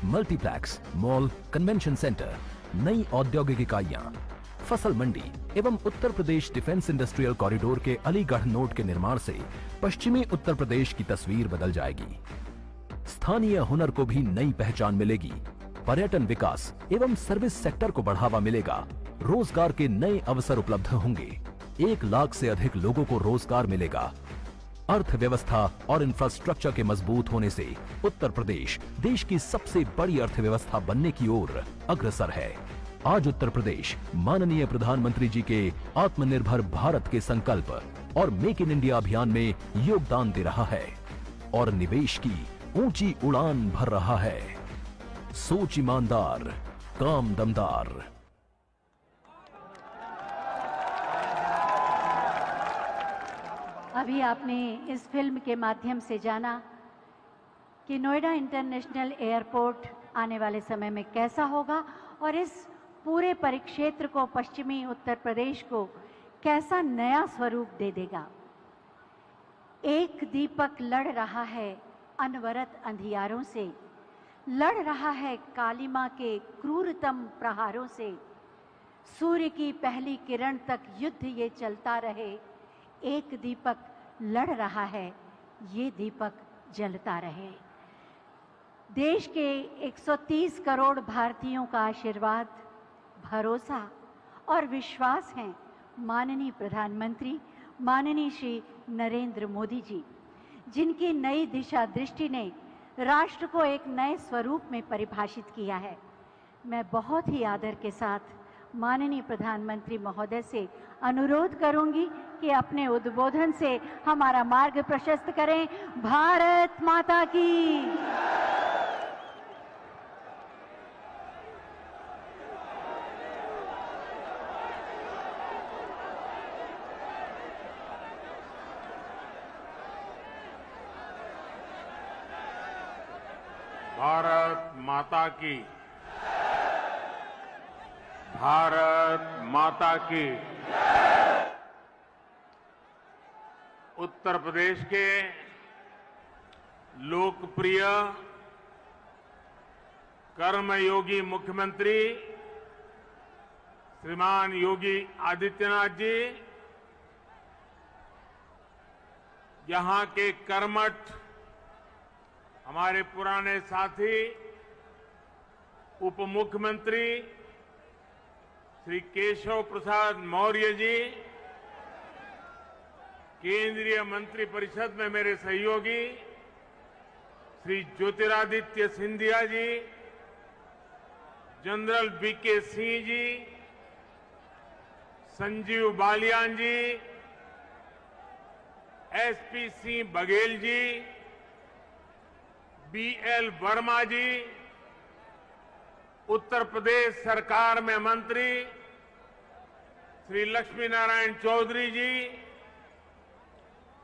multiplex, mall, convention centre, नई औद्योगिक इकाइयां, फसल मंडी एवं Uttar Pradesh defence industrial corridor के अलीगढ़ नोड के निर्माण से पश्चिमी उत्तर प्रदेश की तस्वीर बदल जाएगी। स्थानीय हुनर को भी नई पहचान मिलेगी। पर्यटन विकास एवं सर्विस सेक्टर को बढ़ावा मिलेगा। रोजगार के नए अवसर उपलब्ध होंगे। 1 लाख से अधिक लोगों को रोजगार मिलेगा। अर्थव्यवस्था और इंफ्रास्ट्रक्चर के मजबूत होने से उत्तर प्रदेश देश की सबसे बड़ी अर्थव्यवस्था बनने की ओर अग्रसर है। आज उत्तर प्रदेश माननीय प्रधानमंत्री जी के आत्मनिर्भर भारत के संकल्प और मेक इन इंडिया अभियान में योगदान दे रहा है और निवेश की ऊंची उड़ान भर रहा है। सोच ईमानदार, काम दमदार। अभी आपने इस फिल्म के माध्यम से जाना कि नोएडा इंटरनेशनल एयरपोर्ट आने वाले समय में कैसा होगा और इस पूरे परिक्षेत्र को, पश्चिमी उत्तर प्रदेश को कैसा नया स्वरूप दे देगा। एक दीपक लड़ रहा है अनवरत अंधियारों से, लड़ रहा है कालिमा के क्रूरतम प्रहारों से। सूर्य की पहली किरण तक युद्ध ये चलता रहे। एक दीपक लड़ रहा है, ये दीपक जलता रहे। देश के 130 करोड़ भारतीयों का आशीर्वाद, भरोसा और विश्वास है माननीय प्रधानमंत्री माननीय श्री नरेंद्र मोदी जी, जिनकी नई दिशा दृष्टि ने राष्ट्र को एक नए स्वरूप में परिभाषित किया है। मैं बहुत ही आदर के साथ माननीय प्रधानमंत्री महोदय से अनुरोध करूंगी कि अपने उद्बोधन से हमारा मार्ग प्रशस्त करें। भारत माता की। भारत माता की। भारत माता की। उत्तर प्रदेश के लोकप्रिय कर्मयोगी मुख्यमंत्री श्रीमान योगी आदित्यनाथ जी यहां के कर्मठ हमारे पुराने साथी उप मुख्यमंत्री श्री केशव प्रसाद मौर्य जी, केंद्रीय मंत्रिपरिषद में मेरे सहयोगी श्री ज्योतिरादित्य सिंधिया जी, जनरल वीके सिंह जी, संजीव बालियान जी, एसपी सिंह बघेल जी, बीएल वर्मा जी, उत्तर प्रदेश सरकार में मंत्री श्री लक्ष्मी नारायण चौधरी जी,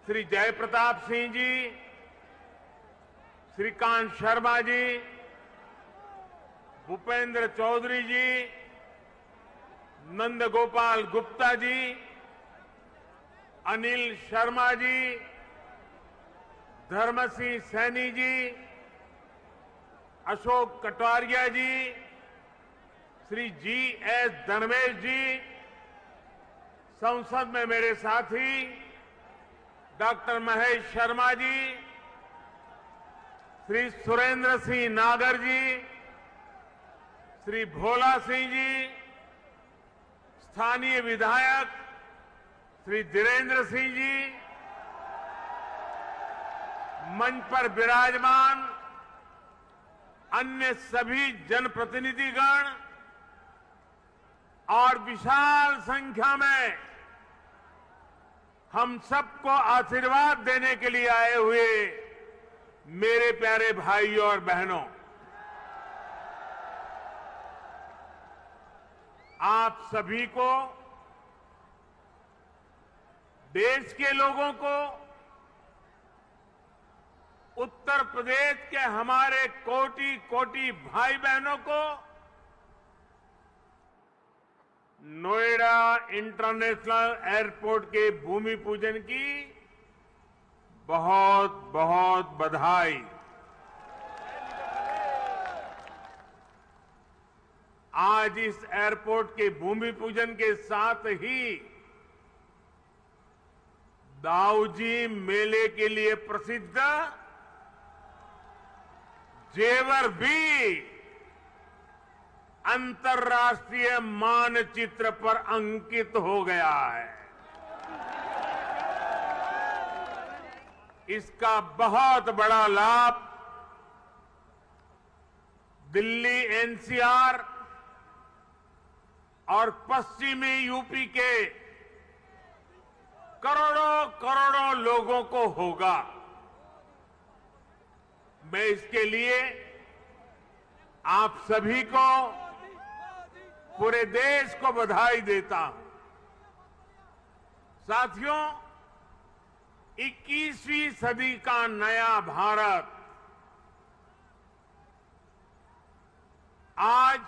श्री जयप्रताप सिंह जी, श्रीकांत शर्मा जी, भूपेंद्र चौधरी जी, नंदगोपाल गुप्ता जी, अनिल शर्मा जी, धर्मसिंह सैनी जी, अशोक कटारिया जी, श्री जी.एस. धर्मेश जी, संसद में मेरे साथी डॉक्टर महेश शर्मा जी, श्री सुरेंद्र सिंह नागर जी, श्री भोला सिंह जी, स्थानीय विधायक श्री धीरेन्द्र सिंह जी, मंच पर विराजमान अन्य सभी जनप्रतिनिधिगण और विशाल संख्या में हम सबको आशीर्वाद देने के लिए आए हुए मेरे प्यारे भाइयों और बहनों, आप सभी को, देश के लोगों को, उत्तर प्रदेश के हमारे कोटि कोटि भाई बहनों को नोएडा इंटरनेशनल एयरपोर्ट के भूमि पूजन की बहुत बहुत बधाई। आज इस एयरपोर्ट के भूमि पूजन के साथ ही दाऊजी मेले के लिए प्रसिद्ध जेवर भी अंतर्राष्ट्रीय मानचित्र पर अंकित हो गया है। इसका बहुत बड़ा लाभ दिल्ली एनसीआर और पश्चिमी यूपी के करोड़ों करोड़ों लोगों को होगा। मैं इसके लिए आप सभी को, पूरे देश को बधाई देता हूं। साथियों, 21वीं सदी का नया भारत आज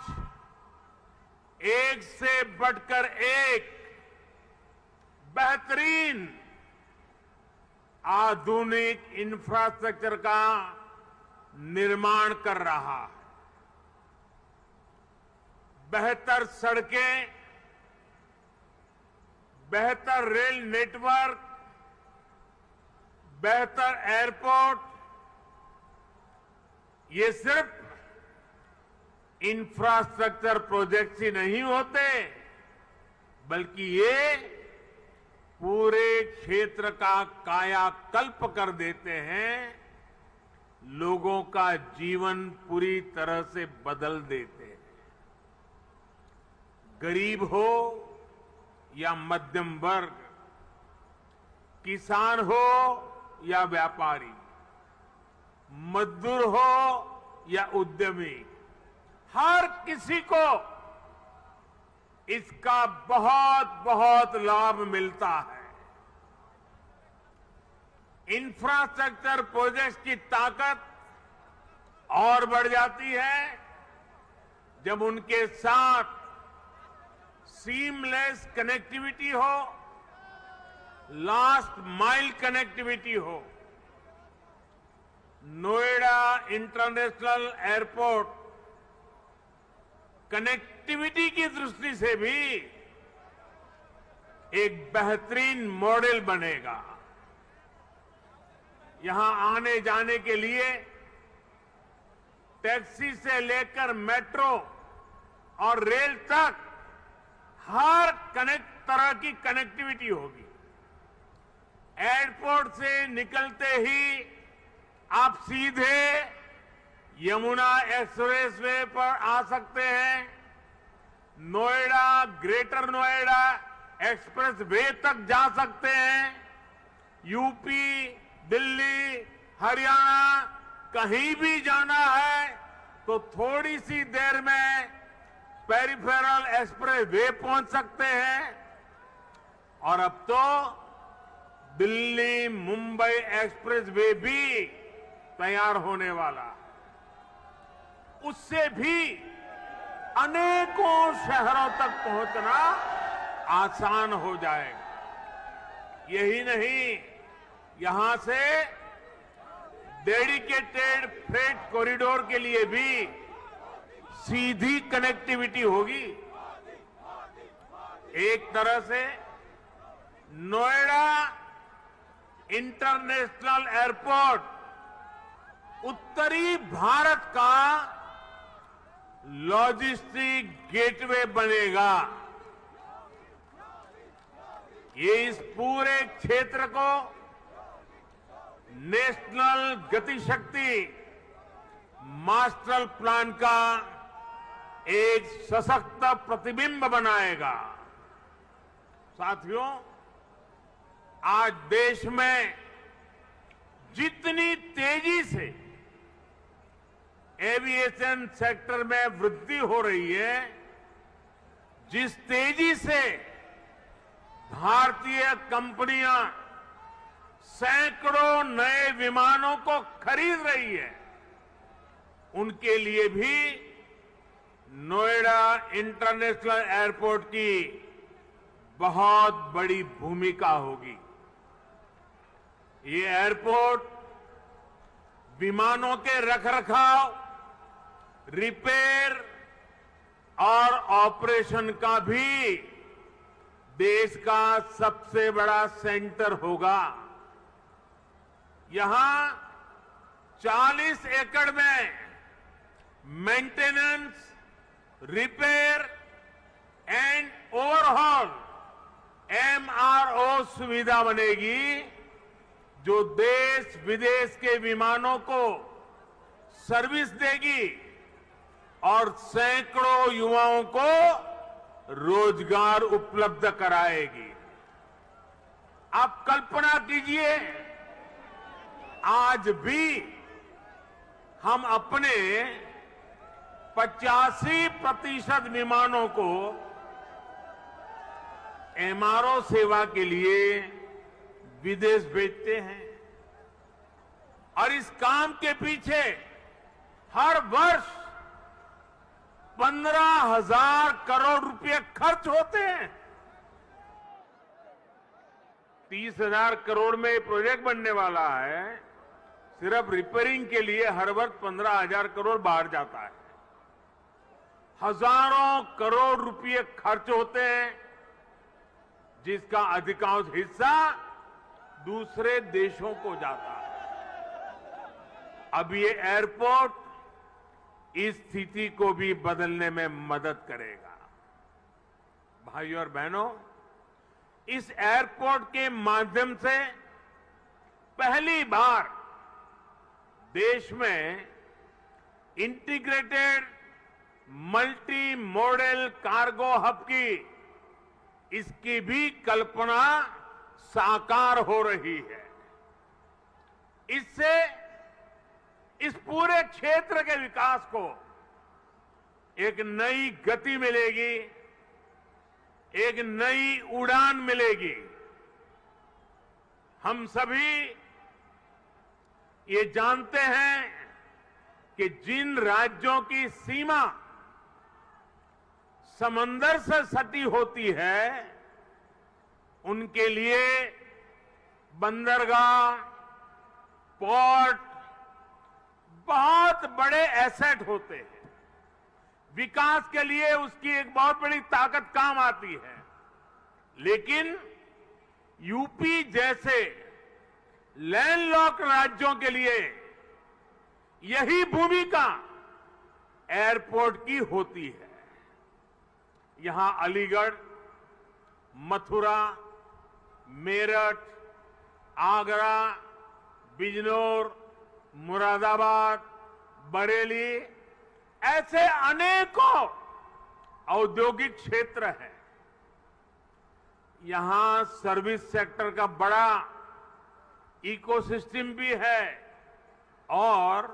एक से बढ़कर एक बेहतरीन आधुनिक इंफ्रास्ट्रक्चर का निर्माण कर रहा है। बेहतर सड़कें, बेहतर रेल नेटवर्क, बेहतर एयरपोर्ट, ये सिर्फ इंफ्रास्ट्रक्चर प्रोजेक्ट्स ही नहीं होते, बल्कि ये पूरे क्षेत्र का कायाकल्प कर देते हैं, लोगों का जीवन पूरी तरह से बदल देते हैं। गरीब हो या मध्यम वर्ग, किसान हो या व्यापारी, मजदूर हो या उद्यमी, हर किसी को इसका बहुत बहुत लाभ मिलता है। इंफ्रास्ट्रक्चर प्रोजेक्ट्स की ताकत और बढ़ जाती है जब उनके साथ सीमलेस कनेक्टिविटी हो, लास्ट माइल कनेक्टिविटी हो, नोएडा इंटरनेशनल एयरपोर्ट कनेक्टिविटी की दृष्टि से भी एक बेहतरीन मॉडल बनेगा। यहां आने जाने के लिए टैक्सी से लेकर मेट्रो और रेल तक हर तरह की कनेक्टिविटी होगी। एयरपोर्ट से निकलते ही आप सीधे यमुना एक्सप्रेस वे पर आ सकते हैं। Noida, greater Noida express way तक जा सकते हैं। यूपी, दिल्ली, हरियाणा कहीं भी जाना है तो थोड़ी सी देर में पेरिफेरल एक्सप्रेस वे पहुंच सकते हैं। और अब तो दिल्ली मुंबई एक्सप्रेस वे भी तैयार होने वाला, उससे भी अनेकों शहरों तक पहुंचना आसान हो जाएगा। यही नहीं, यहां से डेडिकेटेड फ्रेट कॉरिडोर के लिए भी सीधी कनेक्टिविटी होगी। एक तरह से नोएडा इंटरनेशनल एयरपोर्ट उत्तरी भारत का लॉजिस्टिक गेटवे बनेगा। ये इस पूरे क्षेत्र को नेशनल गतिशक्ति मास्टर प्लान का एक सशक्त प्रतिबिंब बनाएगा। साथियों, आज देश में जितनी तेजी से एविएशन सेक्टर में वृद्धि हो रही है, जिस तेजी से भारतीय कंपनियां सैकड़ों नए विमानों को खरीद रही है, उनके लिए भी नोएडा इंटरनेशनल एयरपोर्ट की बहुत बड़ी भूमिका होगी। ये एयरपोर्ट विमानों के रखरखाव, रिपेयर और ऑपरेशन का भी देश का सबसे बड़ा सेंटर होगा। यहां 40 एकड़ में maintenance, repair and overhaul MRO सुविधा बनेगी, जो देश विदेश के विमानों को सर्विस देगी और सैकड़ों युवाओं को रोजगार उपलब्ध कराएगी। आप कल्पना कीजिए, आज भी हम अपने 85% विमानों को MRO सेवा के लिए विदेश भेजते हैं। और इस काम के पीछे हर वर्ष 15,000 करोड़ रुपए खर्च होते हैं। 30,000 करोड़ में प्रोजेक्ट बनने वाला है। सिर्फ रिपेयरिंग के लिए हर वर्ष 15,000 करोड़ बाहर जाता है। हजारों करोड़ रुपए खर्च होते हैं, जिसका अधिकांश हिस्सा दूसरे देशों को जाता है। अब ये एयरपोर्ट इस स्थिति को भी बदलने में मदद करेगा। भाइयों और बहनों, इस एयरपोर्ट के माध्यम से पहली बार देश में integrated multi modal cargo hub की इसकी भी कल्पना साकार हो रही है। इससे इस पूरे क्षेत्र के विकास को एक नई गति मिलेगी, एक नई उड़ान मिलेगी। हम सभी ये जानते हैं कि जिन राज्यों की सीमा समंदर से सटी होती है, उनके लिए बंदरगाह, पोर्ट बहुत बड़े एसेट होते हैं। विकास के लिए उसकी एक बहुत बड़ी ताकत काम आती है। लेकिन यूपी जैसे लैंडलॉक्ड राज्यों के लिए यही भूमिका एयरपोर्ट की होती है। यहां अलीगढ़, मथुरा, मेरठ, आगरा, बिजनौर, मुरादाबाद, बरेली ऐसे अनेकों औद्योगिक क्षेत्र हैं। यहां सर्विस सेक्टर का बड़ा इकोसिस्टम भी है और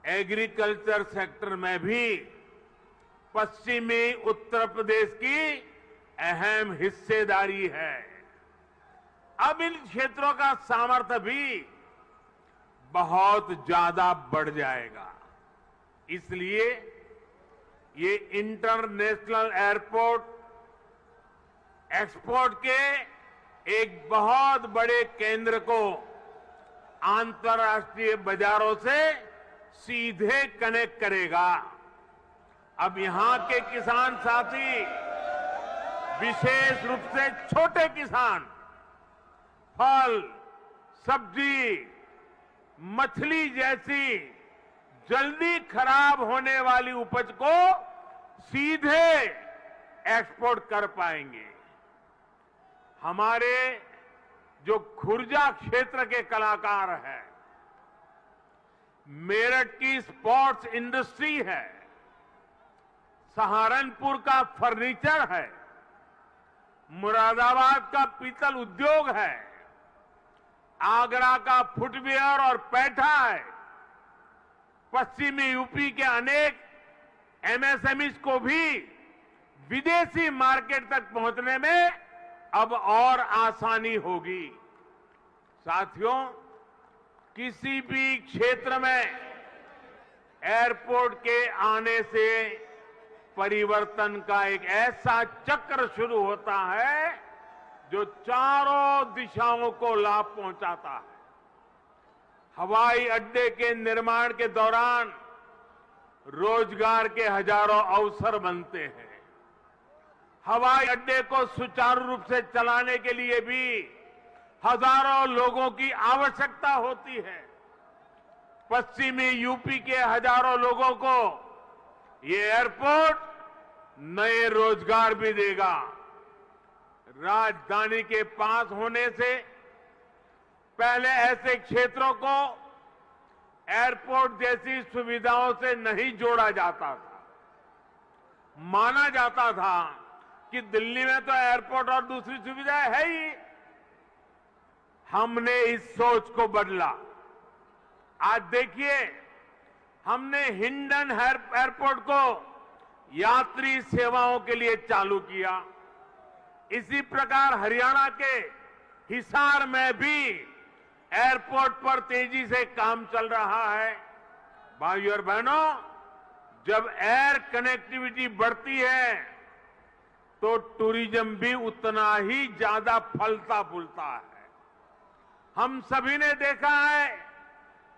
एग्रीकल्चर सेक्टर में भी पश्चिमी उत्तर प्रदेश की अहम हिस्सेदारी है। अब इन क्षेत्रों का सामर्थ्य भी बहुत ज्यादा बढ़ जाएगा। इसलिए ये इंटरनेशनल एयरपोर्ट एक्सपोर्ट के एक बहुत बड़े केंद्र को अंतर्राष्ट्रीय बाजारों से सीधे कनेक्ट करेगा। अब यहां के किसान साथी, विशेष रूप से छोटे किसान, फल, सब्जी, मछली जैसी जल्दी खराब होने वाली उपज को सीधे एक्सपोर्ट कर पाएंगे। हमारे जो खुर्जा क्षेत्र के कलाकार हैं, मेरठ की स्पोर्ट्स इंडस्ट्री है, सहारनपुर का फर्नीचर है, मुरादाबाद का पीतल उद्योग है, आगरा का फुटवियर और पैठा है, पश्चिमी यूपी के अनेक एमएसएमईज को भी विदेशी मार्केट तक पहुंचने में अब और आसानी होगी। साथियों, किसी भी क्षेत्र में एयरपोर्ट के आने से परिवर्तन का एक ऐसा चक्र शुरू होता है जो चारों दिशाओं को लाभ पहुंचाता है। हवाई अड्डे के निर्माण के दौरान रोजगार के हजारों अवसर बनते हैं। हवाई अड्डे को सुचारू रूप से चलाने के लिए भी हजारों लोगों की आवश्यकता होती है। पश्चिमी यूपी के हजारों लोगों को ये एयरपोर्ट नए रोजगार भी देगा। राजधानी के पास होने से पहले ऐसे क्षेत्रों को एयरपोर्ट जैसी सुविधाओं से नहीं जोड़ा जाता था। माना जाता था कि दिल्ली में तो एयरपोर्ट और दूसरी सुविधाएं है ही। हमने इस सोच को बदला। आज देखिए, हमने हिंडन एयरपोर्ट को यात्री सेवाओं के लिए चालू किया। इसी प्रकार हरियाणा के हिसार में भी एयरपोर्ट पर तेजी से काम चल रहा है। भाइयों और बहनों, जब एयर कनेक्टिविटी बढ़ती है तो टूरिज्म भी उतना ही ज्यादा फलता फूलता है। हम सभी ने देखा है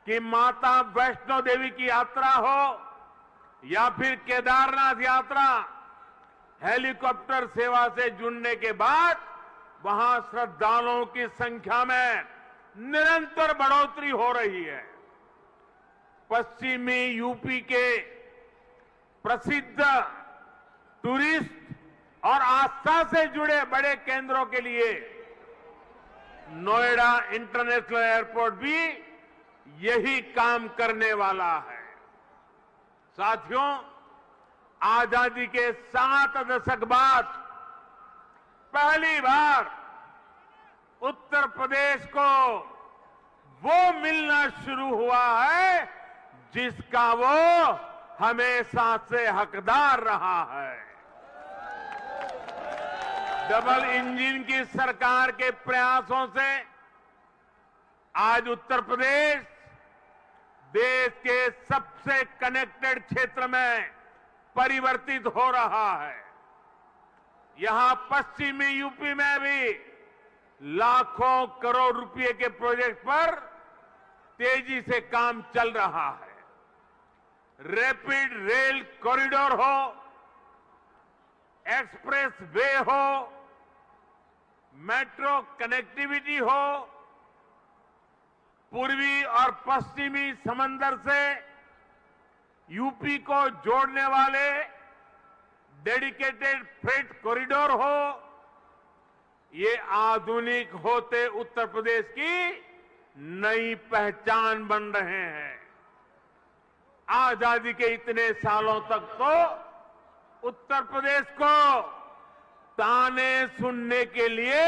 कि माता वैष्णो देवी की यात्रा हो या फिर केदारनाथ यात्रा, हेलीकॉप्टर सेवा से जुड़ने के बाद वहां श्रद्धालुओं की संख्या में निरंतर बढ़ोतरी हो रही है। पश्चिमी यूपी के प्रसिद्ध टूरिस्ट और आस्था से जुड़े बड़े केंद्रों के लिए नोएडा इंटरनेशनल एयरपोर्ट भी यही काम करने वाला है। साथियों, आजादी के 7 दशक बाद पहली बार उत्तर प्रदेश को वो मिलना शुरू हुआ है जिसका वो हमेशा से हकदार रहा है। डबल इंजन की सरकार के प्रयासों से आज उत्तर प्रदेश देश के सबसे कनेक्टेड क्षेत्र में परिवर्तित हो रहा है। यहां पश्चिमी यूपी में भी लाखों करोड़ रुपए के प्रोजेक्ट पर तेजी से काम चल रहा है। रैपिड रेल कॉरिडोर हो, एक्सप्रेस वे हो, मेट्रो कनेक्टिविटी हो, पूर्वी और पश्चिमी समंदर से यूपी को जोड़ने वाले डेडिकेटेड फ्रेट कॉरिडोर हो, ये आधुनिक होते उत्तर प्रदेश की नई पहचान बन रहे हैं। आजादी के इतने सालों तक तो उत्तर प्रदेश को ताने सुनने के लिए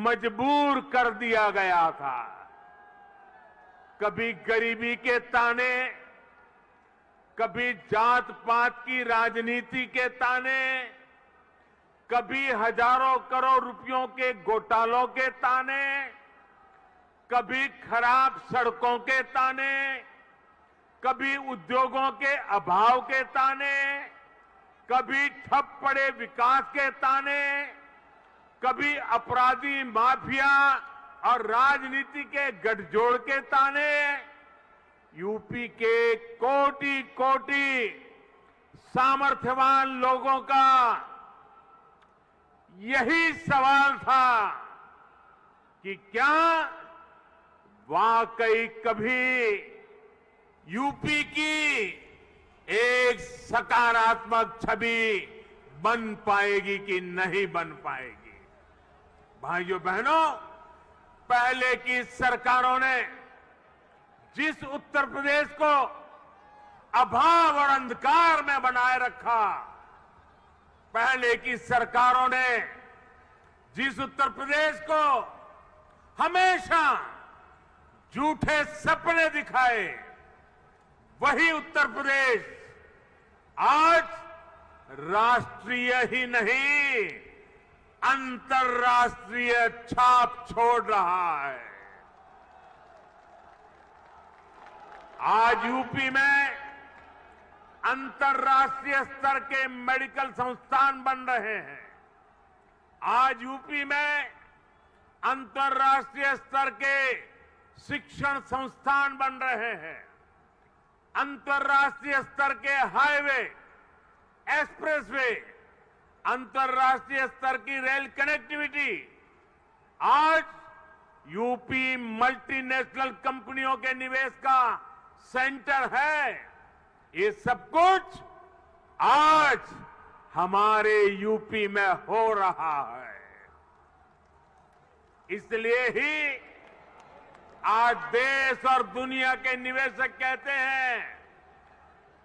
मजबूर कर दिया गया था। कभी गरीबी के ताने, कभी जात पात की राजनीति के ताने, कभी हजारों करोड़ रुपयों के घोटालों के ताने, कभी खराब सड़कों के ताने, कभी उद्योगों के अभाव के ताने, कभी ठप पड़े विकास के ताने, कभी अपराधी माफिया और राजनीति के गठजोड़ के ताने। यूपी के कोटि कोटि सामर्थ्यवान लोगों का यही सवाल था कि क्या वाकई कभी यूपी की एक सकारात्मक छवि बन पाएगी कि नहीं बन पाएगी। भाइयों बहनों, पहले की सरकारों ने जिस उत्तर प्रदेश को अभाव और अंधकार में बनाए रखा, पहले की सरकारों ने जिस उत्तर प्रदेश को हमेशा झूठे सपने दिखाए, वही उत्तर प्रदेश आज राष्ट्रीय ही नहीं अंतर्राष्ट्रीय छाप छोड़ रहा है। आज यूपी में अंतर्राष्ट्रीय स्तर के मेडिकल संस्थान बन रहे हैं। आज यूपी में अंतर्राष्ट्रीय स्तर के शिक्षण संस्थान बन रहे हैं। अंतर्राष्ट्रीय स्तर के हाईवे, एक्सप्रेसवे, अंतर्राष्ट्रीय स्तर की रेल कनेक्टिविटी। आज यूपी मल्टीनेशनल कंपनियों के निवेश का सेंटर है। ये सब कुछ आज हमारे यूपी में हो रहा है। इसलिए ही आज देश और दुनिया के निवेशक कहते हैं,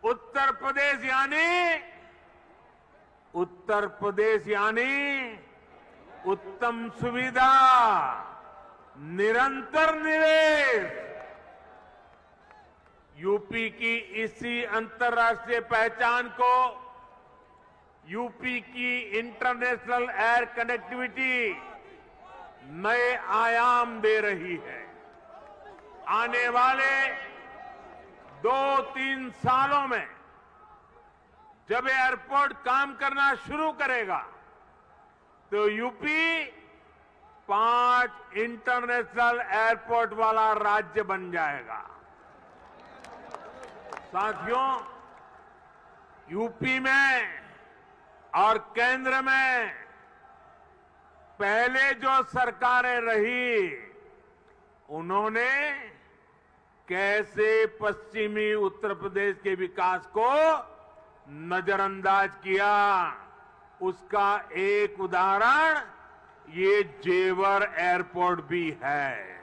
उत्तर प्रदेश यानी उत्तम सुविधा, निरंतर निवेश। यूपी की इसी अंतर्राष्ट्रीय पहचान को यूपी की इंटरनेशनल एयर कनेक्टिविटी नए आयाम दे रही है। आने वाले 2-3 सालों में जब एयरपोर्ट काम करना शुरू करेगा तो यूपी 5 इंटरनेशनल एयरपोर्ट वाला राज्य बन जाएगा। साथियों, यूपी में और केंद्र में पहले जो सरकारें रही, उन्होंने कैसे पश्चिमी उत्तर प्रदेश के विकास को नजरअंदाज किया, उसका एक उदाहरण ये जेवर एयरपोर्ट भी है।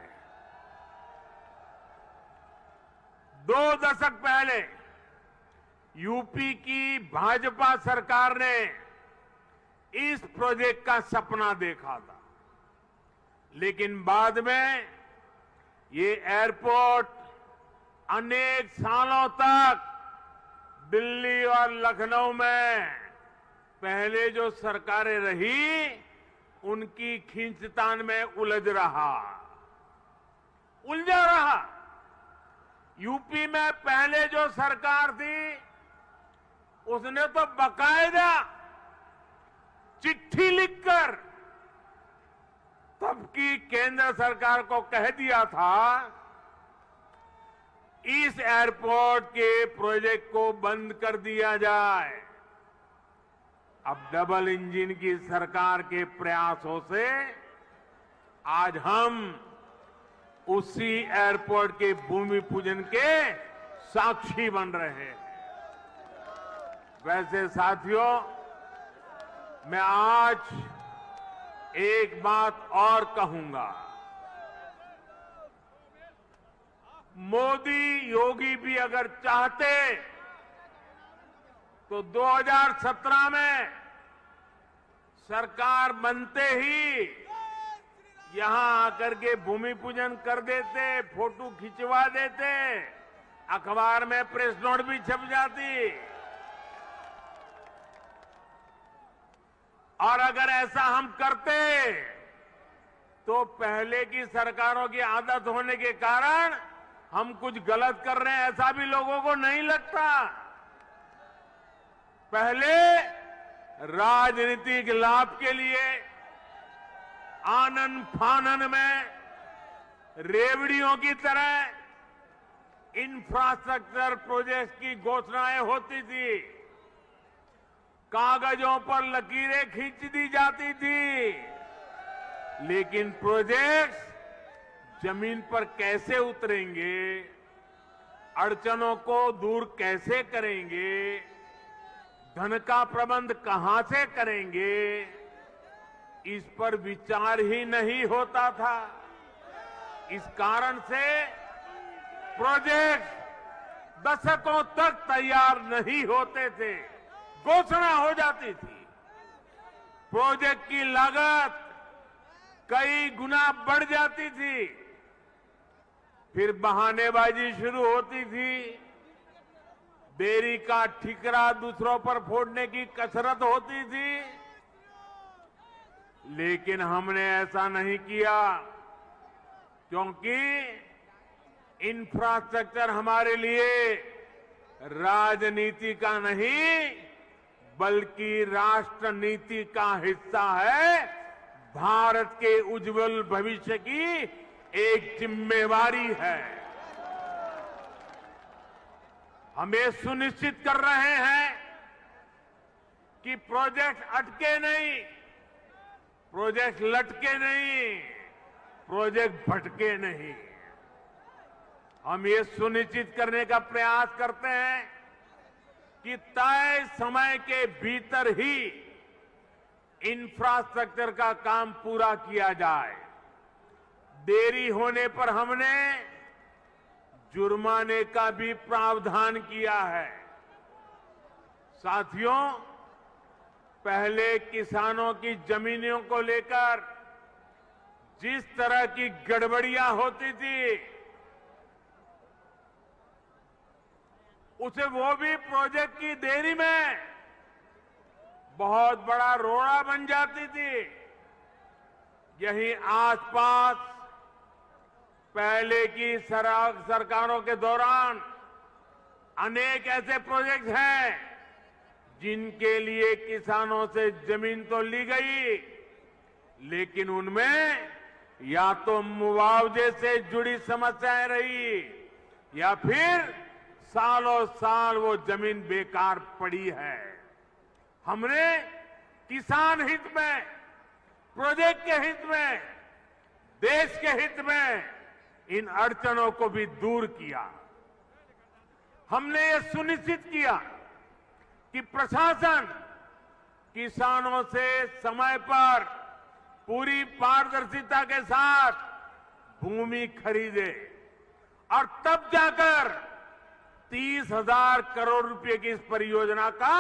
2 दशक पहले यूपी की भाजपा सरकार ने इस प्रोजेक्ट का सपना देखा था, लेकिन बाद में ये एयरपोर्ट अनेक सालों तक दिल्ली और लखनऊ में पहले जो सरकारें रही, उनकी खींचतान में उलझा रहा। यूपी में पहले जो सरकार थी, उसने तो बकायदा चिट्ठी लिखकर तब की केंद्र सरकार को कह दिया था इस एयरपोर्ट के प्रोजेक्ट को बंद कर दिया जाए। अब डबल इंजन की सरकार के प्रयासों से आज हम उसी एयरपोर्ट के भूमि पूजन के साक्षी बन रहे हैं। वैसे साथियों, मैं आज एक बात और कहूंगा। मोदी योगी भी अगर चाहते तो 2017 में सरकार बनते ही यहां आकर के भूमि पूजन कर देते, फोटो खिंचवा देते, अखबार में प्रेस नोट भी छप जाती। और अगर ऐसा हम करते तो पहले की सरकारों की आदत होने के कारण हम कुछ गलत कर रहे हैं ऐसा भी लोगों को नहीं लगता। पहले राजनीतिक लाभ के लिए आनन फानन में रेवड़ियों की तरह इंफ्रास्ट्रक्चर प्रोजेक्ट की घोषणाएं होती थी, कागजों पर लकीरें खींच दी जाती थी, लेकिन प्रोजेक्ट्स जमीन पर कैसे उतरेंगे, अड़चनों को दूर कैसे करेंगे, धन का प्रबंध कहां से करेंगे, इस पर विचार ही नहीं होता था। इस कारण से प्रोजेक्ट दशकों तक तैयार नहीं होते थे, घोषणा हो जाती थी, प्रोजेक्ट की लागत कई गुना बढ़ जाती थी, फिर बहानेबाजी शुरू होती थी, देरी का ठिकरा दूसरों पर फोड़ने की कसरत होती थी। लेकिन हमने ऐसा नहीं किया, क्योंकि इंफ्रास्ट्रक्चर हमारे लिए राजनीति का नहीं बल्कि राष्ट्र नीति का हिस्सा है, भारत के उज्जवल भविष्य की एक जिम्मेवारी है। हम ये सुनिश्चित कर रहे हैं कि प्रोजेक्ट अटके नहीं, प्रोजेक्ट लटके नहीं, प्रोजेक्ट भटके नहीं। हम ये सुनिश्चित करने का प्रयास करते हैं कि तय समय के भीतर ही इंफ्रास्ट्रक्चर का काम पूरा किया जाए। देरी होने पर हमने जुर्माने का भी प्रावधान किया है। साथियों, पहले किसानों की जमीनों को लेकर जिस तरह की गड़बड़ियां होती थी, उसे वो भी प्रोजेक्ट की देरी में बहुत बड़ा रोड़ा बन जाती थी। यही आसपास पहले की सरकारों के दौरान अनेक ऐसे प्रोजेक्ट हैं जिनके लिए किसानों से जमीन तो ली गई, लेकिन उनमें या तो मुआवजे से जुड़ी समस्याएं रही या फिर सालों साल वो जमीन बेकार पड़ी है। हमने किसान हित में, प्रोजेक्ट के हित में, देश के हित में इन अड़चनों को भी दूर किया। हमने ये सुनिश्चित किया कि प्रशासन किसानों से समय पर पूरी पारदर्शिता के साथ भूमि खरीदे और तब जाकर 30,000 करोड़ रुपए की इस परियोजना का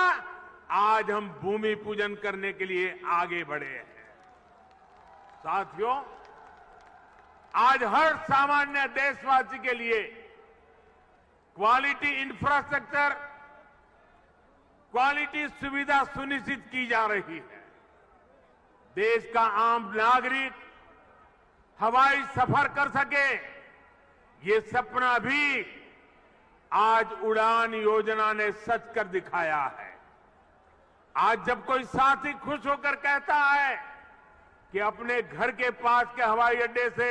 आज हम भूमि पूजन करने के लिए आगे बढ़े हैं। साथियों, आज हर सामान्य देशवासी के लिए क्वालिटी इंफ्रास्ट्रक्चर, क्वालिटी सुविधा सुनिश्चित की जा रही है। देश का आम नागरिक हवाई सफर कर सके, ये सपना भी आज उड़ान योजना ने सच कर दिखाया है। आज जब कोई साथी खुश होकर कहता है कि अपने घर के पास के हवाई अड्डे से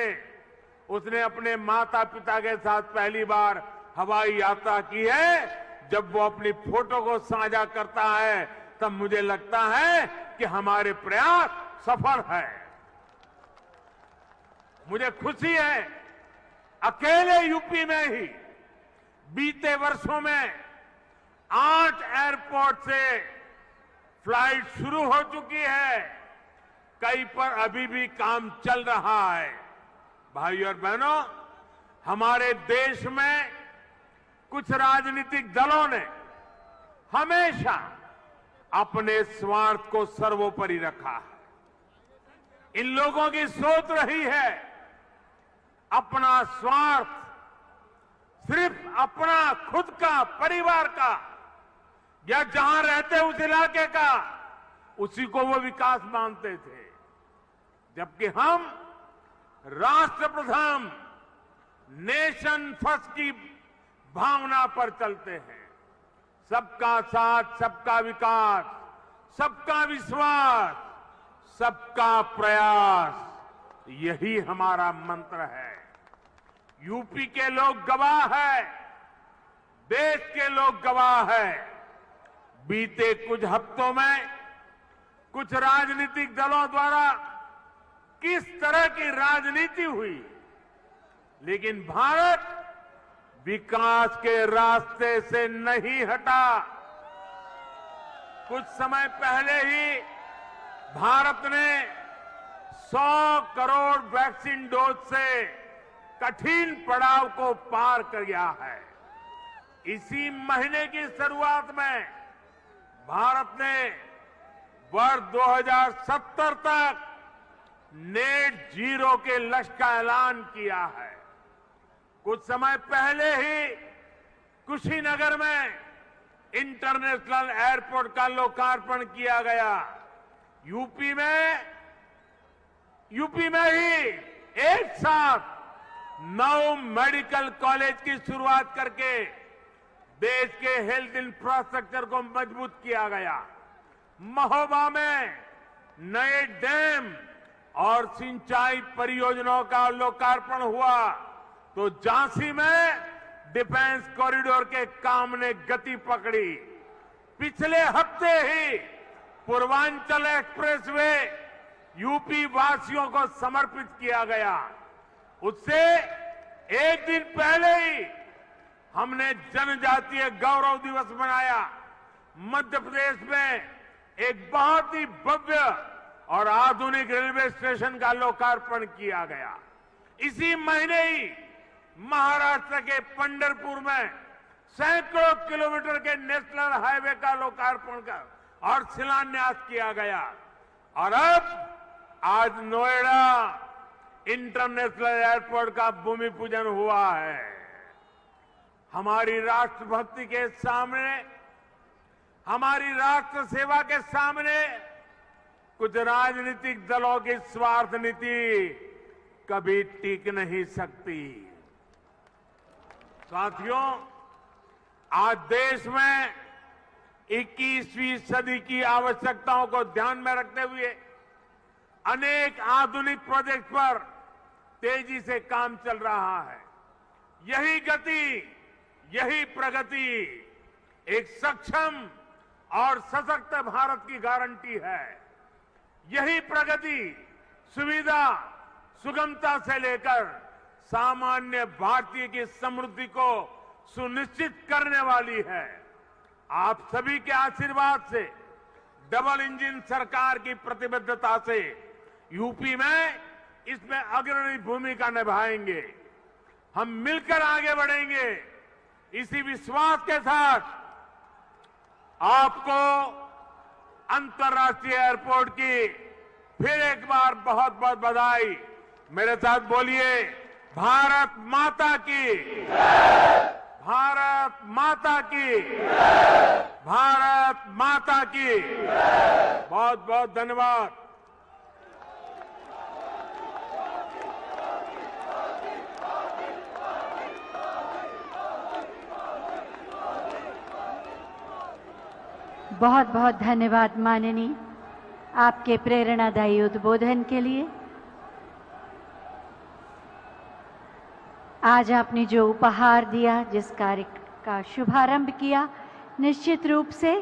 उसने अपने माता पिता के साथ पहली बार हवाई यात्रा की है, जब वो अपनी फोटो को साझा करता है तब मुझे लगता है कि हमारे प्रयास सफल है। मुझे खुशी है, अकेले यूपी में ही बीते वर्षों में 8 एयरपोर्ट से फ्लाइट शुरू हो चुकी है, कई पर अभी भी काम चल रहा है। भाइयों और बहनों, हमारे देश में कुछ राजनीतिक दलों ने हमेशा अपने स्वार्थ को सर्वोपरि रखा है। इन लोगों की सोच रही है अपना स्वार्थ, सिर्फ अपना खुद का, परिवार का, या जहां रहते उस इलाके का, उसी को वो विकास मानते थे। जबकि हम राष्ट्रप्रथम, नेशन फर्स्ट की भावना पर चलते हैं। सबका साथ, सबका विकास, सबका विश्वास, सबका प्रयास, यही हमारा मंत्र है। यूपी के लोग गवाह है, देश के लोग गवाह है। बीते कुछ हफ्तों में कुछ राजनीतिक दलों द्वारा किस तरह की राजनीति हुई, लेकिन भारत विकास के रास्ते से नहीं हटा। कुछ समय पहले ही भारत ने 100 करोड़ वैक्सीन डोज से कठिन पड़ाव को पार कर गया है। इसी महीने की शुरुआत में भारत ने वर्ष 2070 तक नेट जीरो के लक्ष्य का ऐलान किया है। कुछ समय पहले ही कुशीनगर में इंटरनेशनल एयरपोर्ट का लोकार्पण किया गया। यूपी में ही एक साथ 9 मेडिकल कॉलेज की शुरुआत करके देश के हेल्थ इंफ्रास्ट्रक्चर को मजबूत किया गया। महोबा में नए डैम और सिंचाई परियोजनाओं का लोकार्पण हुआ, तो झांसी में डिफेंस कॉरिडोर के काम ने गति पकड़ी। पिछले हफ्ते ही पूर्वांचल एक्सप्रेसवे यूपी वासियों को समर्पित किया गया। उससे एक दिन पहले ही हमने जनजातीय गौरव दिवस मनाया। मध्य प्रदेश में एक बहुत ही भव्य और आधुनिक रेलवे स्टेशन का लोकार्पण किया गया। इसी महीने ही महाराष्ट्र के पंढरपुर में सैकड़ों किलोमीटर के नेशनल हाईवे का लोकार्पण कर और शिलान्यास किया गया। और अब आज नोएडा इंटरनेशनल एयरपोर्ट का भूमि पूजन हुआ है। हमारी राष्ट्रभक्ति के सामने, हमारी राष्ट्र सेवा के सामने कुछ राजनीतिक दलों की स्वार्थ नीति कभी टिक नहीं सकती। साथियों, आज देश में 21वीं सदी की आवश्यकताओं को ध्यान में रखते हुए अनेक आधुनिक प्रोजेक्ट पर तेजी से काम चल रहा है। यही गति, यही प्रगति एक सक्षम और सशक्त भारत की गारंटी है। यही प्रगति सुविधा, सुगमता से लेकर सामान्य भारतीय की समृद्धि को सुनिश्चित करने वाली है। आप सभी के आशीर्वाद से, डबल इंजन सरकार की प्रतिबद्धता से यूपी में इसमें अग्रणी भूमिका निभाएंगे। हम मिलकर आगे बढ़ेंगे। इसी विश्वास के साथ आपको अंतर्राष्ट्रीय एयरपोर्ट की फिर एक बार बहुत बहुत बधाई। मेरे साथ बोलिए, भारत माता की, भारत माता की, भारत माता की। बहुत बहुत धन्यवाद। बहुत बहुत धन्यवाद माननीय, आपके प्रेरणादायी उद्बोधन के लिए। आज आपने जो उपहार दिया, जिस कार्य का शुभारंभ किया, निश्चित रूप से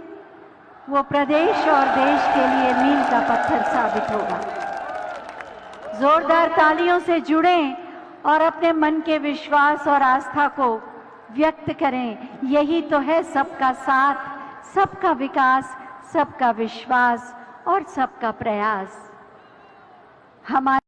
वो प्रदेश और देश के लिए मील का पत्थर साबित होगा। जोरदार तालियों से जुड़ें और अपने मन के विश्वास और आस्था को व्यक्त करें। यही तो है सबका साथ, सबका विकास, सबका विश्वास और सबका प्रयास। हमारे